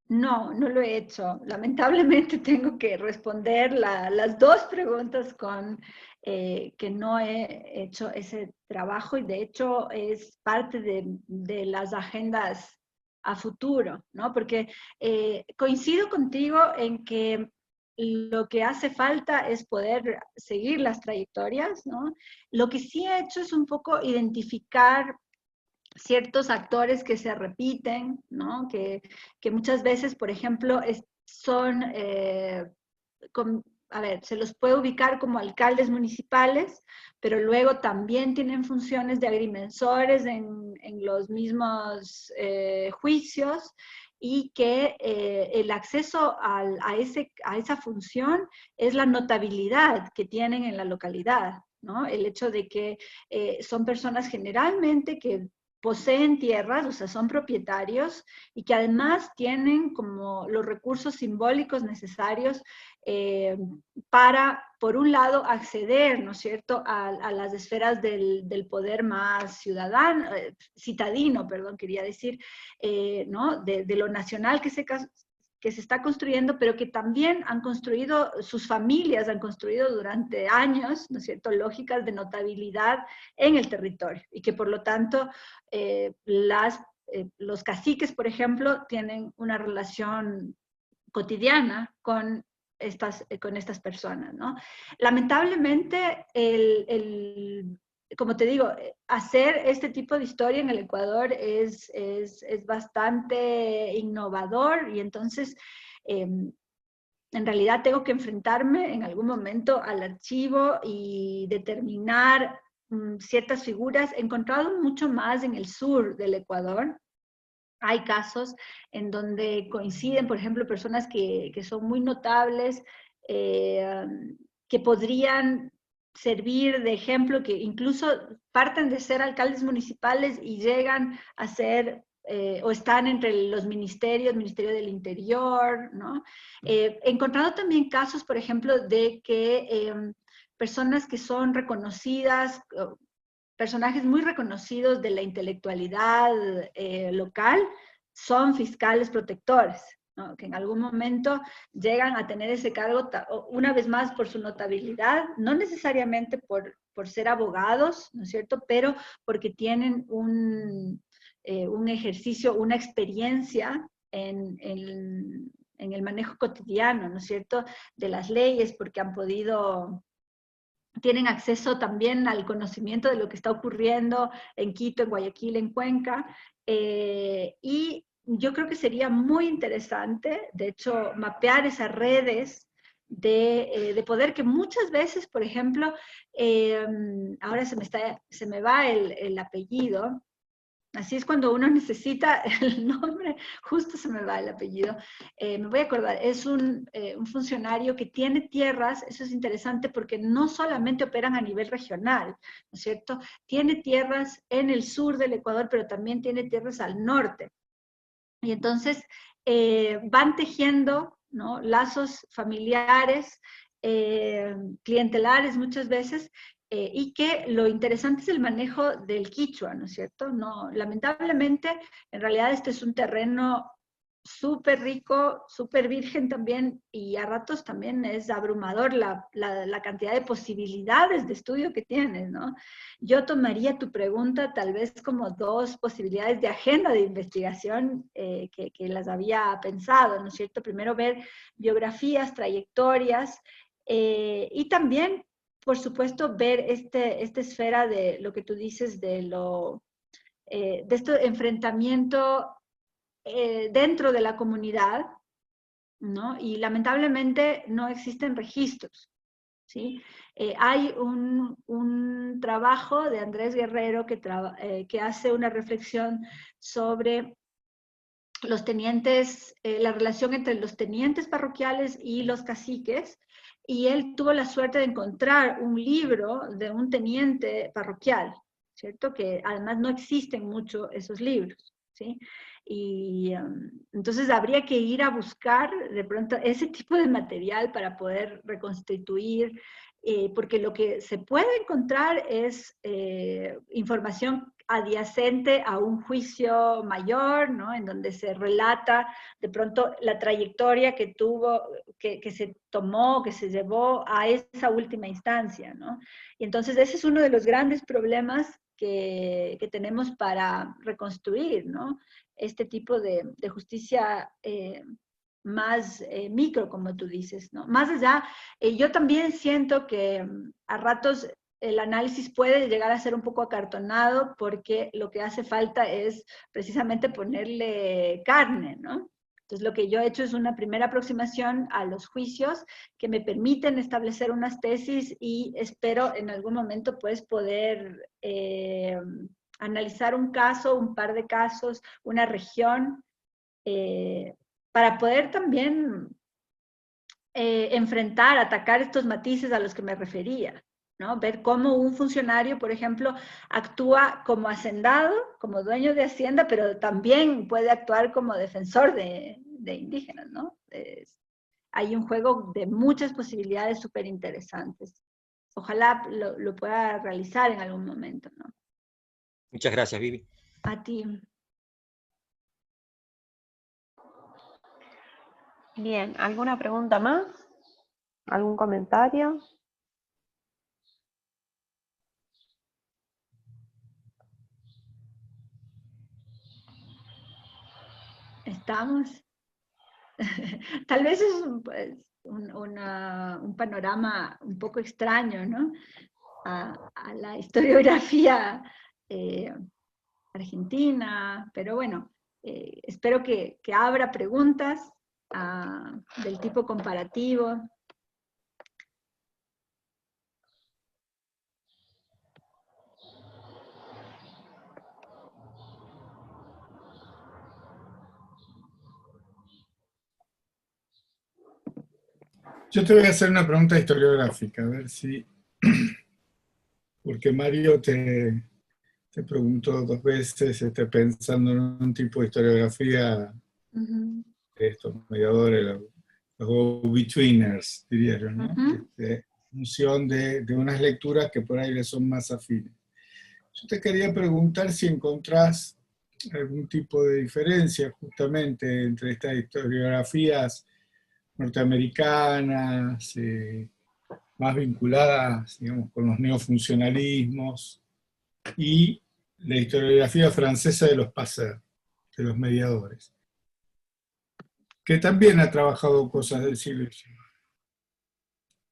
No, no lo he hecho. Lamentablemente tengo que responder las dos preguntas con que no he hecho ese trabajo y de hecho es parte de las agendas a futuro, ¿no? Porque coincido contigo en que lo que hace falta es poder seguir las trayectorias, ¿no? Lo que sí he hecho es un poco identificar ciertos actores que se repiten, ¿no? Que muchas veces, por ejemplo, son, a ver, se los puede ubicar como alcaldes municipales, pero luego también tienen funciones de agrimensores en los mismos juicios, y que el acceso a esa función es la notabilidad que tienen en la localidad, ¿no? El hecho de que son personas generalmente que poseen tierras, o sea, son propietarios y que además tienen como los recursos simbólicos necesarios para, por un lado, acceder, ¿no es cierto?, a las esferas del poder más ciudadano, citadino, perdón, quería decir, ¿no?, de lo nacional que se está construyendo, pero que también han construido, sus familias han construido durante años, ¿no es cierto?, lógicas de notabilidad en el territorio, y que por lo tanto los caciques, por ejemplo, tienen una relación cotidiana con estas personas, ¿no? Lamentablemente, como te digo, hacer este tipo de historia en el Ecuador es bastante innovador, y entonces en realidad tengo que enfrentarme en algún momento al archivo y determinar ciertas figuras. He encontrado mucho más en el sur del Ecuador. Hay casos en donde coinciden, por ejemplo, personas que son muy notables, que podrían servir de ejemplo, que incluso parten de ser alcaldes municipales y llegan a ser o están entre los ministerios, Ministerio del Interior, ¿no? He encontrado también casos, por ejemplo, de que personas que son reconocidas, personajes muy reconocidos de la intelectualidad local, son fiscales protectores, ¿no?, que en algún momento llegan a tener ese cargo, una vez más por su notabilidad, no necesariamente por ser abogados, ¿no es cierto?, pero porque tienen un ejercicio, una experiencia en en el manejo cotidiano, ¿no es cierto?, de las leyes, porque tienen acceso también al conocimiento de lo que está ocurriendo en Quito, en Guayaquil, en Cuenca, y yo creo que sería muy interesante, de hecho, mapear esas redes de poder que muchas veces, por ejemplo, ahora se me va el apellido, así es cuando uno necesita el nombre, justo se me va el apellido, me voy a acordar, es un funcionario que tiene tierras, eso es interesante porque no solamente operan a nivel regional, ¿no es cierto? Tiene tierras en el sur del Ecuador, pero también tiene tierras al norte. Y entonces van tejiendo, ¿no?, lazos familiares, clientelares muchas veces, y que lo interesante es el manejo del quichua, ¿no es cierto? No, lamentablemente, en realidad este es un terreno súper rico, súper virgen también, y a ratos también es abrumador la cantidad de posibilidades de estudio que tienes, ¿no? Yo tomaría tu pregunta tal vez como dos posibilidades de agenda de investigación que las había pensado, ¿no es cierto? Primero ver biografías, trayectorias, y también, por supuesto, ver esta esfera de lo que tú dices de este enfrentamiento dentro de la comunidad, ¿no? Y lamentablemente no existen registros, ¿sí? Hay un trabajo de Andrés Guerrero que hace una reflexión sobre los tenientes, la relación entre los tenientes parroquiales y los caciques, y él tuvo la suerte de encontrar un libro de un teniente parroquial, ¿cierto? Que además no existen mucho esos libros, ¿sí? Y entonces habría que ir a buscar de pronto ese tipo de material para poder reconstituir, porque lo que se puede encontrar es información adyacente a un juicio mayor, ¿no?, en donde se relata de pronto la trayectoria que tuvo, que se tomó, que se llevó a esa última instancia, ¿no? Y entonces ese es uno de los grandes problemas que tenemos para reconstruir, ¿no?, este tipo de justicia más micro, como tú dices, ¿no? Más allá, yo también siento que a ratos el análisis puede llegar a ser un poco acartonado porque lo que hace falta es precisamente ponerle carne, ¿no? Entonces lo que yo he hecho es una primera aproximación a los juicios que me permiten establecer unas tesis y espero en algún momento pues poder analizar un caso, un par de casos, una región, para poder también enfrentar, atacar estos matices a los que me refería, ¿no? Ver cómo un funcionario, por ejemplo, actúa como hacendado, como dueño de hacienda, pero también puede actuar como defensor de indígenas, ¿no? Hay un juego de muchas posibilidades súper interesantes. Ojalá lo pueda realizar en algún momento, ¿no? Muchas gracias, Vivi. A ti. Bien, ¿alguna pregunta más? ¿Algún comentario? ¿Estamos? Tal vez es un panorama un poco extraño, ¿no?, a la historiografía argentina, pero bueno, espero que abra preguntas del tipo comparativo. Yo te voy a hacer una pregunta historiográfica, a ver si, porque Mario te preguntó dos veces, pensando en un tipo de historiografía, Uh-huh. de estos mediadores, los go-betweeners, diría yo, ¿no? Uh-huh. En función de unas lecturas que por ahí le son más afines. Yo te quería preguntar si encontrás algún tipo de diferencia justamente entre estas historiografías norteamericanas, más vinculadas, digamos, con los neofuncionalismos, y la historiografía francesa de los passeurs, de los mediadores. que también ha trabajado cosas del siglo XIX.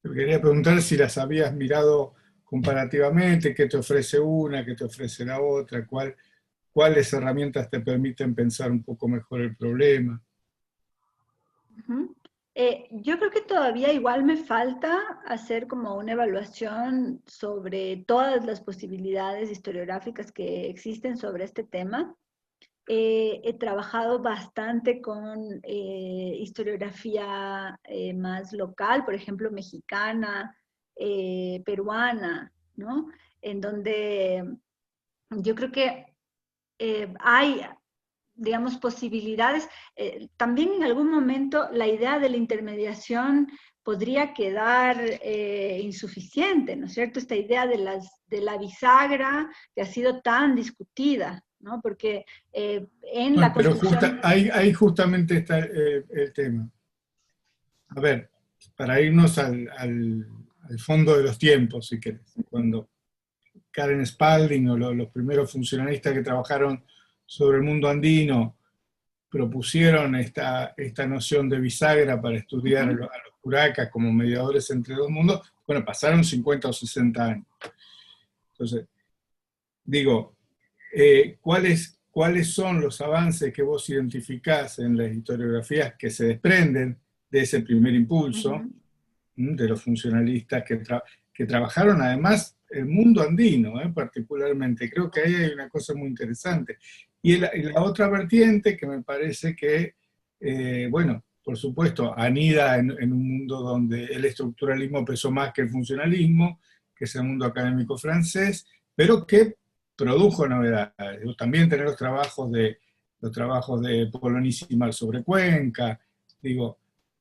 Te quería preguntar si las habías mirado comparativamente, qué te ofrece una, qué te ofrece la otra, cuáles herramientas te permiten pensar un poco mejor el problema. Ujú. Yo creo que todavía igual me falta hacer como una evaluación sobre todas las posibilidades historiográficas que existen sobre este tema. He trabajado bastante con historiografía más local, por ejemplo, mexicana, peruana, ¿no? En donde yo creo que hay, digamos, posibilidades. También en algún momento la idea de la intermediación podría quedar insuficiente, ¿no es cierto? Esta idea de la bisagra que ha sido tan discutida, ¿no? Porque en la Bueno, pero construcción... ahí justamente está el tema. A ver, para irnos al fondo de los tiempos, si querés, cuando Karen Spalding o los primeros funcionalistas que trabajaron sobre el mundo andino propusieron esta noción de bisagra para estudiar a los curacas como mediadores entre dos mundos, bueno, pasaron 50 o 60 años. Entonces, digo, ¿cuáles son los avances que vos identificás en las historiografías que se desprenden de ese primer impulso, de los funcionalistas que trabajaron además el mundo andino, particularmente? Creo que ahí hay una cosa muy interesante. Y la otra vertiente que me parece que, bueno, por supuesto, anida en un mundo donde el estructuralismo pesó más que el funcionalismo, que es el mundo académico francés, pero que produjo novedades. También tener los trabajos de Polanyi y Marx sobre Cuenca. Digo,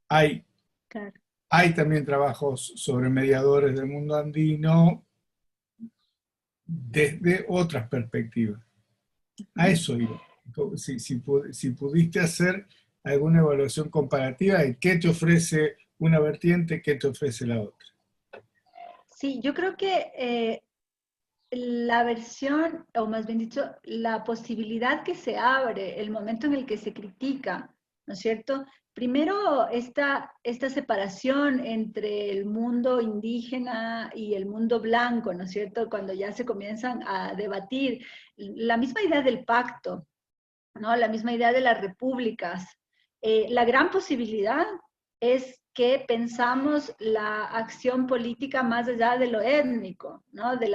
hay, Claro. hay también trabajos sobre mediadores del mundo andino desde otras perspectivas. A eso iba. Si pudiste hacer alguna evaluación comparativa de qué te ofrece una vertiente, qué te ofrece la otra. Sí, yo creo que la versión, o más bien dicho, la posibilidad que se abre, el momento en el que se critica, ¿no es cierto? Primero, esta separación entre el mundo indígena y el mundo blanco, ¿no es cierto? Cuando ya se comienzan a debatir la misma idea del pacto, ¿no? La misma idea de las repúblicas. La gran posibilidad es que pensamos la acción política más allá de lo étnico, ¿no? De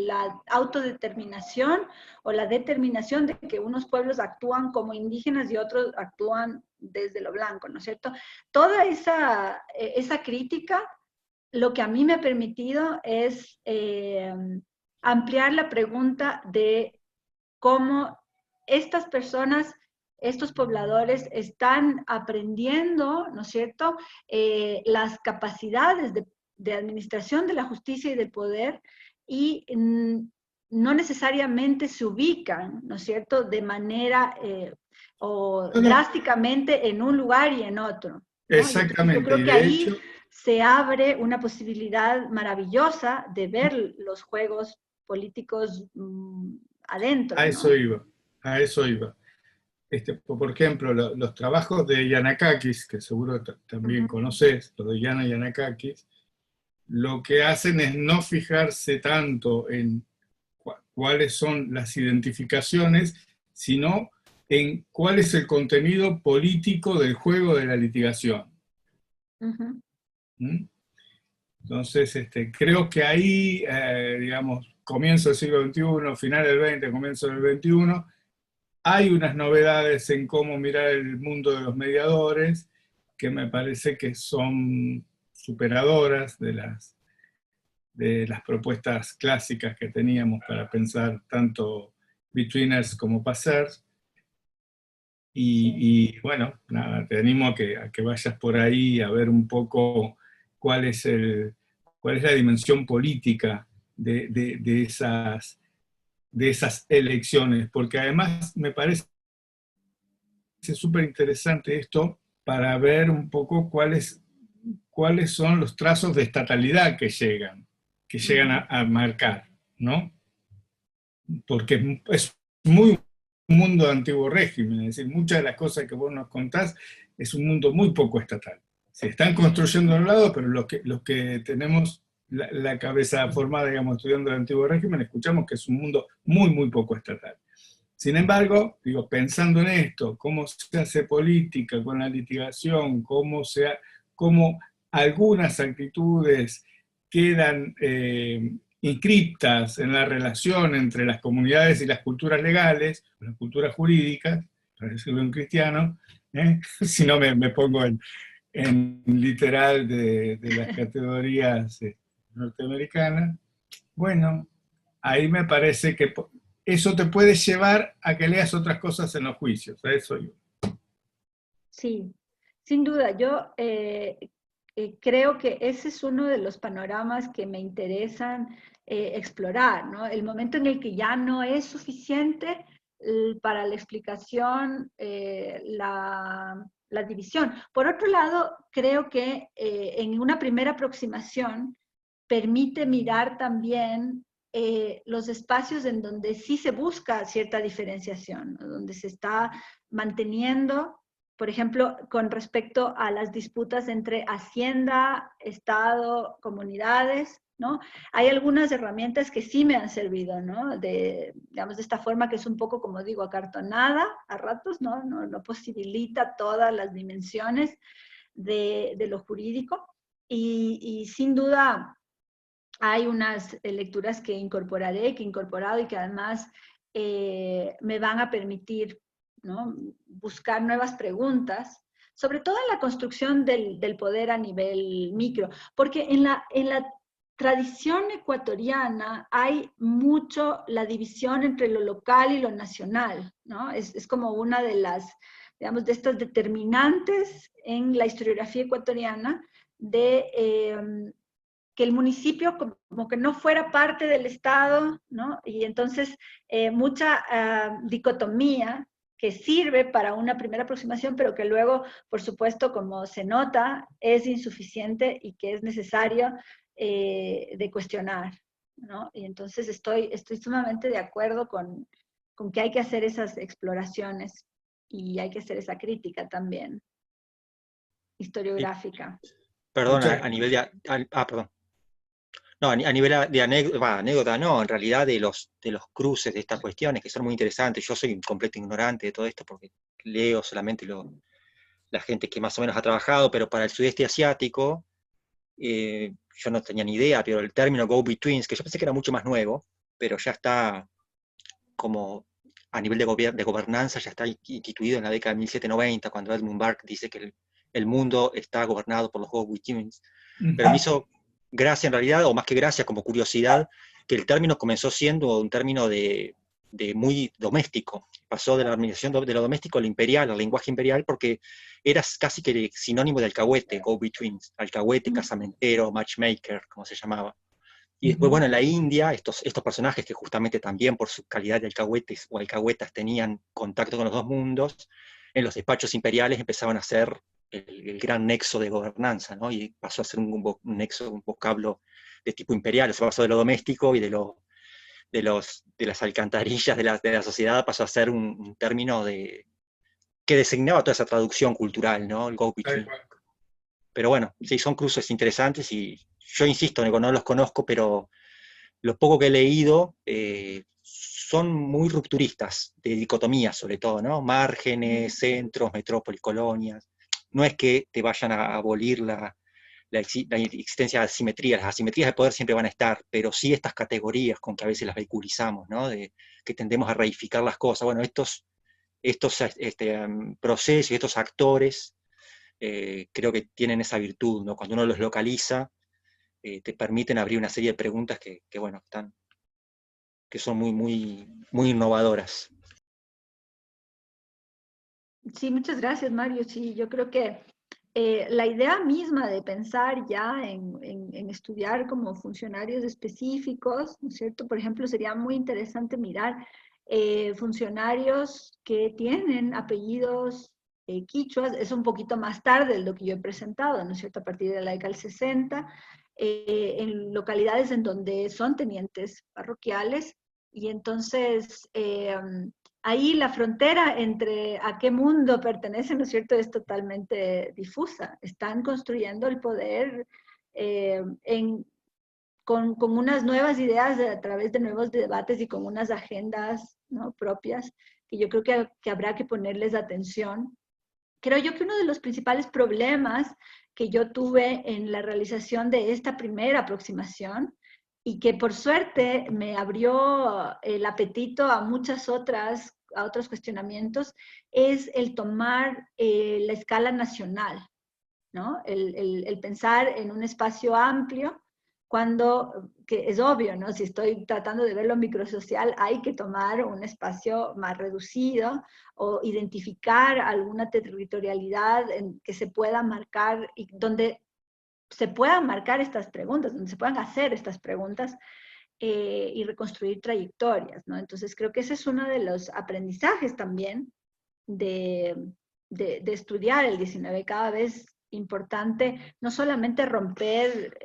la autodeterminación o la determinación de que unos pueblos actúan como indígenas y otros actúan desde lo blanco, ¿no es cierto? Toda esa crítica, lo que a mí me ha permitido es ampliar la pregunta de cómo estas personas, estos pobladores están aprendiendo, ¿no es cierto?, las capacidades de administración de la justicia y del poder y no necesariamente se ubican, ¿no es cierto?, de manera o drásticamente en un lugar y en otro, ¿no? Yo Exactamente, creo y que de ahí hecho, se abre una posibilidad maravillosa de ver los juegos políticos adentro, a ¿no? eso iba, a eso iba. Por ejemplo, los trabajos de Yanakakis, que seguro también conoces, los de Yana Yanakakis, lo que hacen es no fijarse tanto en cuáles son las identificaciones, sino en cuál es el contenido político del juego de la litigación. ¿Mm? Entonces, creo que ahí, digamos, comienzo del siglo XXI, final del XX, comienzo del XXI, hay unas novedades en cómo mirar el mundo de los mediadores que me parece que son superadoras de las propuestas clásicas que teníamos para pensar tanto betweeners como passers. Y bueno, nada, te animo a que vayas por ahí a ver un poco cuál es la dimensión política de esas elecciones, porque además me parece súper interesante esto para ver un poco cuáles son los trazos de estatalidad que llegan a marcar, ¿no? Porque es muy mundo de antiguo régimen, es decir, muchas de las cosas que vos nos contás es un mundo muy poco estatal. Se están construyendo a un lado, pero los que tenemos la cabeza formada, digamos, estudiando el antiguo régimen, escuchamos que es un mundo muy, muy poco estatal. Sin embargo, digo, pensando en esto, cómo se hace política con la litigación, cómo algunas actitudes quedan inscriptas en la relación entre las comunidades y las culturas legales, las culturas jurídicas, para decirlo en cristiano, si no me pongo en literal de las categorías norteamericanas. Bueno, ahí me parece que eso te puede llevar a que leas otras cosas en los juicios, a eso yo. Sí, sin duda. Yo creo que ese es uno de los panoramas que me interesan explorar, ¿no? El momento en el que ya no es suficiente para la explicación la división. Por otro lado, creo que en una primera aproximación permite mirar también los espacios en donde sí se busca cierta diferenciación, ¿no? Donde se está manteniendo, por ejemplo, con respecto a las disputas entre Hacienda, Estado, comunidades, ¿no? Hay algunas herramientas que sí me han servido, ¿no? Digamos, de esta forma que es un poco, como digo, acartonada a ratos, ¿no? No posibilita todas las dimensiones de lo jurídico. Y sin duda hay unas lecturas que incorporaré, que he incorporado y que además me van a permitir, ¿no?, buscar nuevas preguntas, sobre todo en la construcción del poder a nivel micro, porque en la tradición ecuatoriana hay mucho la división entre lo local y lo nacional, ¿no? Es como una de las, digamos, de estas determinantes en la historiografía ecuatoriana de que el municipio como que no fuera parte del Estado, ¿no? Y entonces mucha dicotomía que sirve para una primera aproximación, pero que luego, por supuesto, como se nota, es insuficiente y que es necesario de cuestionar, ¿no? Y entonces estoy sumamente de acuerdo con que hay que hacer esas exploraciones y hay que hacer esa crítica también, historiográfica. Perdón, a nivel de... perdón. No, a nivel de anécdota, no, en realidad de los cruces de estas cuestiones que son muy interesantes. Yo soy un completo ignorante de todo esto porque leo solamente la gente que más o menos ha trabajado, pero para el sudeste asiático, yo no tenía ni idea, pero el término go-betweens, que yo pensé que era mucho más nuevo, pero ya está como a nivel de gobernanza, ya está instituido en la década de 1790, cuando Edmund Burke dice que el mundo está gobernado por los go-betweens. Pero me hizo gracia en realidad, o más que gracia, como curiosidad, que el término comenzó siendo un término de muy doméstico. Pasó de la organización de lo doméstico al imperial, al lenguaje imperial, porque era casi que sinónimo de alcahuete, go-betweens, alcahuete, casamentero, matchmaker, como se llamaba. Y después, bueno, en la India, estos personajes que justamente también por su calidad de alcahuetes o alcahuetas tenían contacto con los dos mundos, en los despachos imperiales empezaban a ser el gran nexo de gobernanza, ¿no? Y pasó a ser un nexo, un vocablo de tipo imperial, se pasó de lo doméstico y de las alcantarillas de la sociedad, pasó a ser un término que designaba toda esa traducción cultural, ¿no? El go-between. Pero bueno, sí, son cruces interesantes y yo insisto, no los conozco, pero lo poco que he leído son muy rupturistas, de dicotomía sobre todo, ¿no? Márgenes, centros, metrópolis, colonias. No es que te vayan a abolir la existencia de asimetrías. Las asimetrías de poder siempre van a estar, pero sí estas categorías con que a veces las vehiculizamos, ¿no? Que tendemos a reificar las cosas. Bueno, estos procesos y estos actores creo que tienen esa virtud, ¿no? Cuando uno los localiza, te permiten abrir una serie de preguntas que bueno, que son muy, muy, muy innovadoras. Sí, muchas gracias, Mario. Sí, yo creo que la idea misma de pensar ya en estudiar como funcionarios específicos, ¿no es cierto? Por ejemplo, sería muy interesante mirar funcionarios que tienen apellidos quichuas, es un poquito más tarde de lo que yo he presentado, ¿no es cierto? A partir de la década del 60, en localidades en donde son tenientes parroquiales, y entonces ahí la frontera entre a qué mundo pertenece, ¿no es cierto?, es totalmente difusa. Están construyendo el poder con unas nuevas ideas a través de nuevos debates y con unas agendas, ¿no?, propias, que yo creo que habrá que ponerles atención. Creo yo que uno de los principales problemas que yo tuve en la realización de esta primera aproximación, y que por suerte me abrió el apetito a a otros cuestionamientos, es el tomar la escala nacional, ¿no? El pensar en un espacio amplio, que es obvio, ¿no? Si estoy tratando de verlo microsocial, hay que tomar un espacio más reducido o identificar alguna territorialidad que se pueda marcar y donde se puedan marcar estas preguntas, donde se puedan hacer estas preguntas y reconstruir trayectorias, ¿no? Entonces creo que ese es uno de los aprendizajes también de estudiar el 19, cada vez importante no solamente romper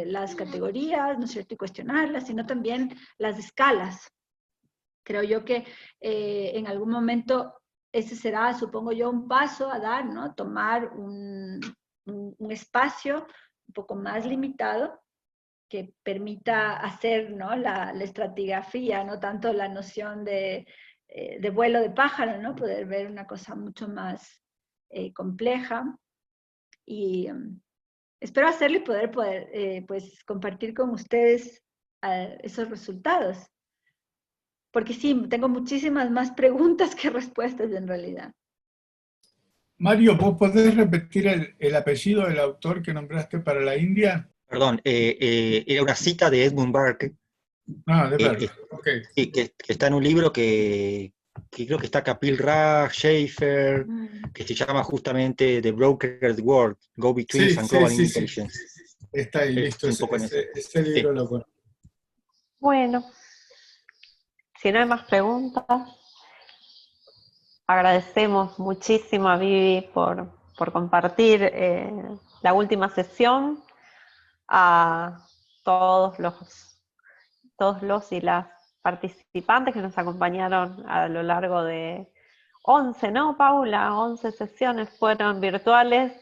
las categorías, ¿no es cierto?, y cuestionarlas, sino también las escalas. Creo yo que en algún momento ese será, supongo yo, un paso a dar, ¿no? Tomar un espacio un poco más limitado que permita hacer, ¿no?, la estratigrafía, no tanto la noción de vuelo de pájaro, ¿no? Poder ver una cosa mucho más compleja. Y espero hacerlo y poder pues, compartir con ustedes esos resultados. Porque sí, tengo muchísimas más preguntas que respuestas en realidad. Mario, ¿vos podés repetir el apellido del autor que nombraste para la India? Perdón, era una cita de Edmund Burke, Ah, de Burke, ok. que está en un libro que creo que está Kapil Raj, Schaefer, que se llama justamente The Brokered World, Go-Betweens and Global Intelligence. Está ahí, listo, Un poco en eso. ese libro lo conozco. Bueno, si no hay más preguntas, agradecemos muchísimo a Vivi por compartir la última sesión, a todos los y las participantes que nos acompañaron a lo largo de 11, ¿no, Paula? 11 sesiones fueron virtuales,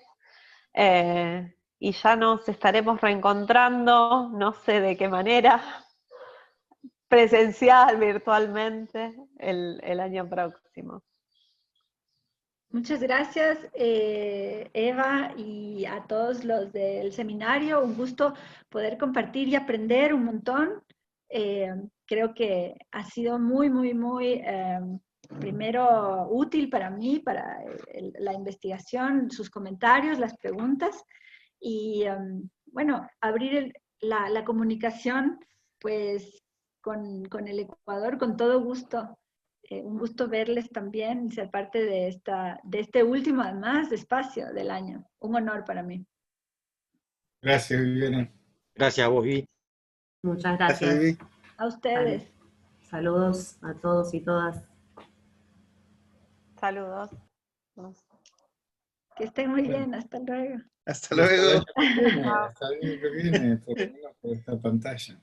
y ya nos estaremos reencontrando, no sé de qué manera, presencial, virtualmente, el año próximo. Muchas gracias, Eva, y a todos los del seminario. Un gusto poder compartir y aprender un montón. Creo que ha sido muy, muy, muy, primero, útil para mí, para la investigación, sus comentarios, las preguntas. Y, bueno, abrir la comunicación, pues, con el Ecuador, con todo gusto. Un gusto verles también y ser parte de este último, además, espacio del año. Un honor para mí. Gracias, Viviana. Gracias a vos, Vivi. Muchas gracias. Vivi. A ustedes. Saludos a todos y todas. Saludos. Que estén muy bien. Hasta luego. Hasta luego. Hasta el año que viene, por lo menos por esta pantalla.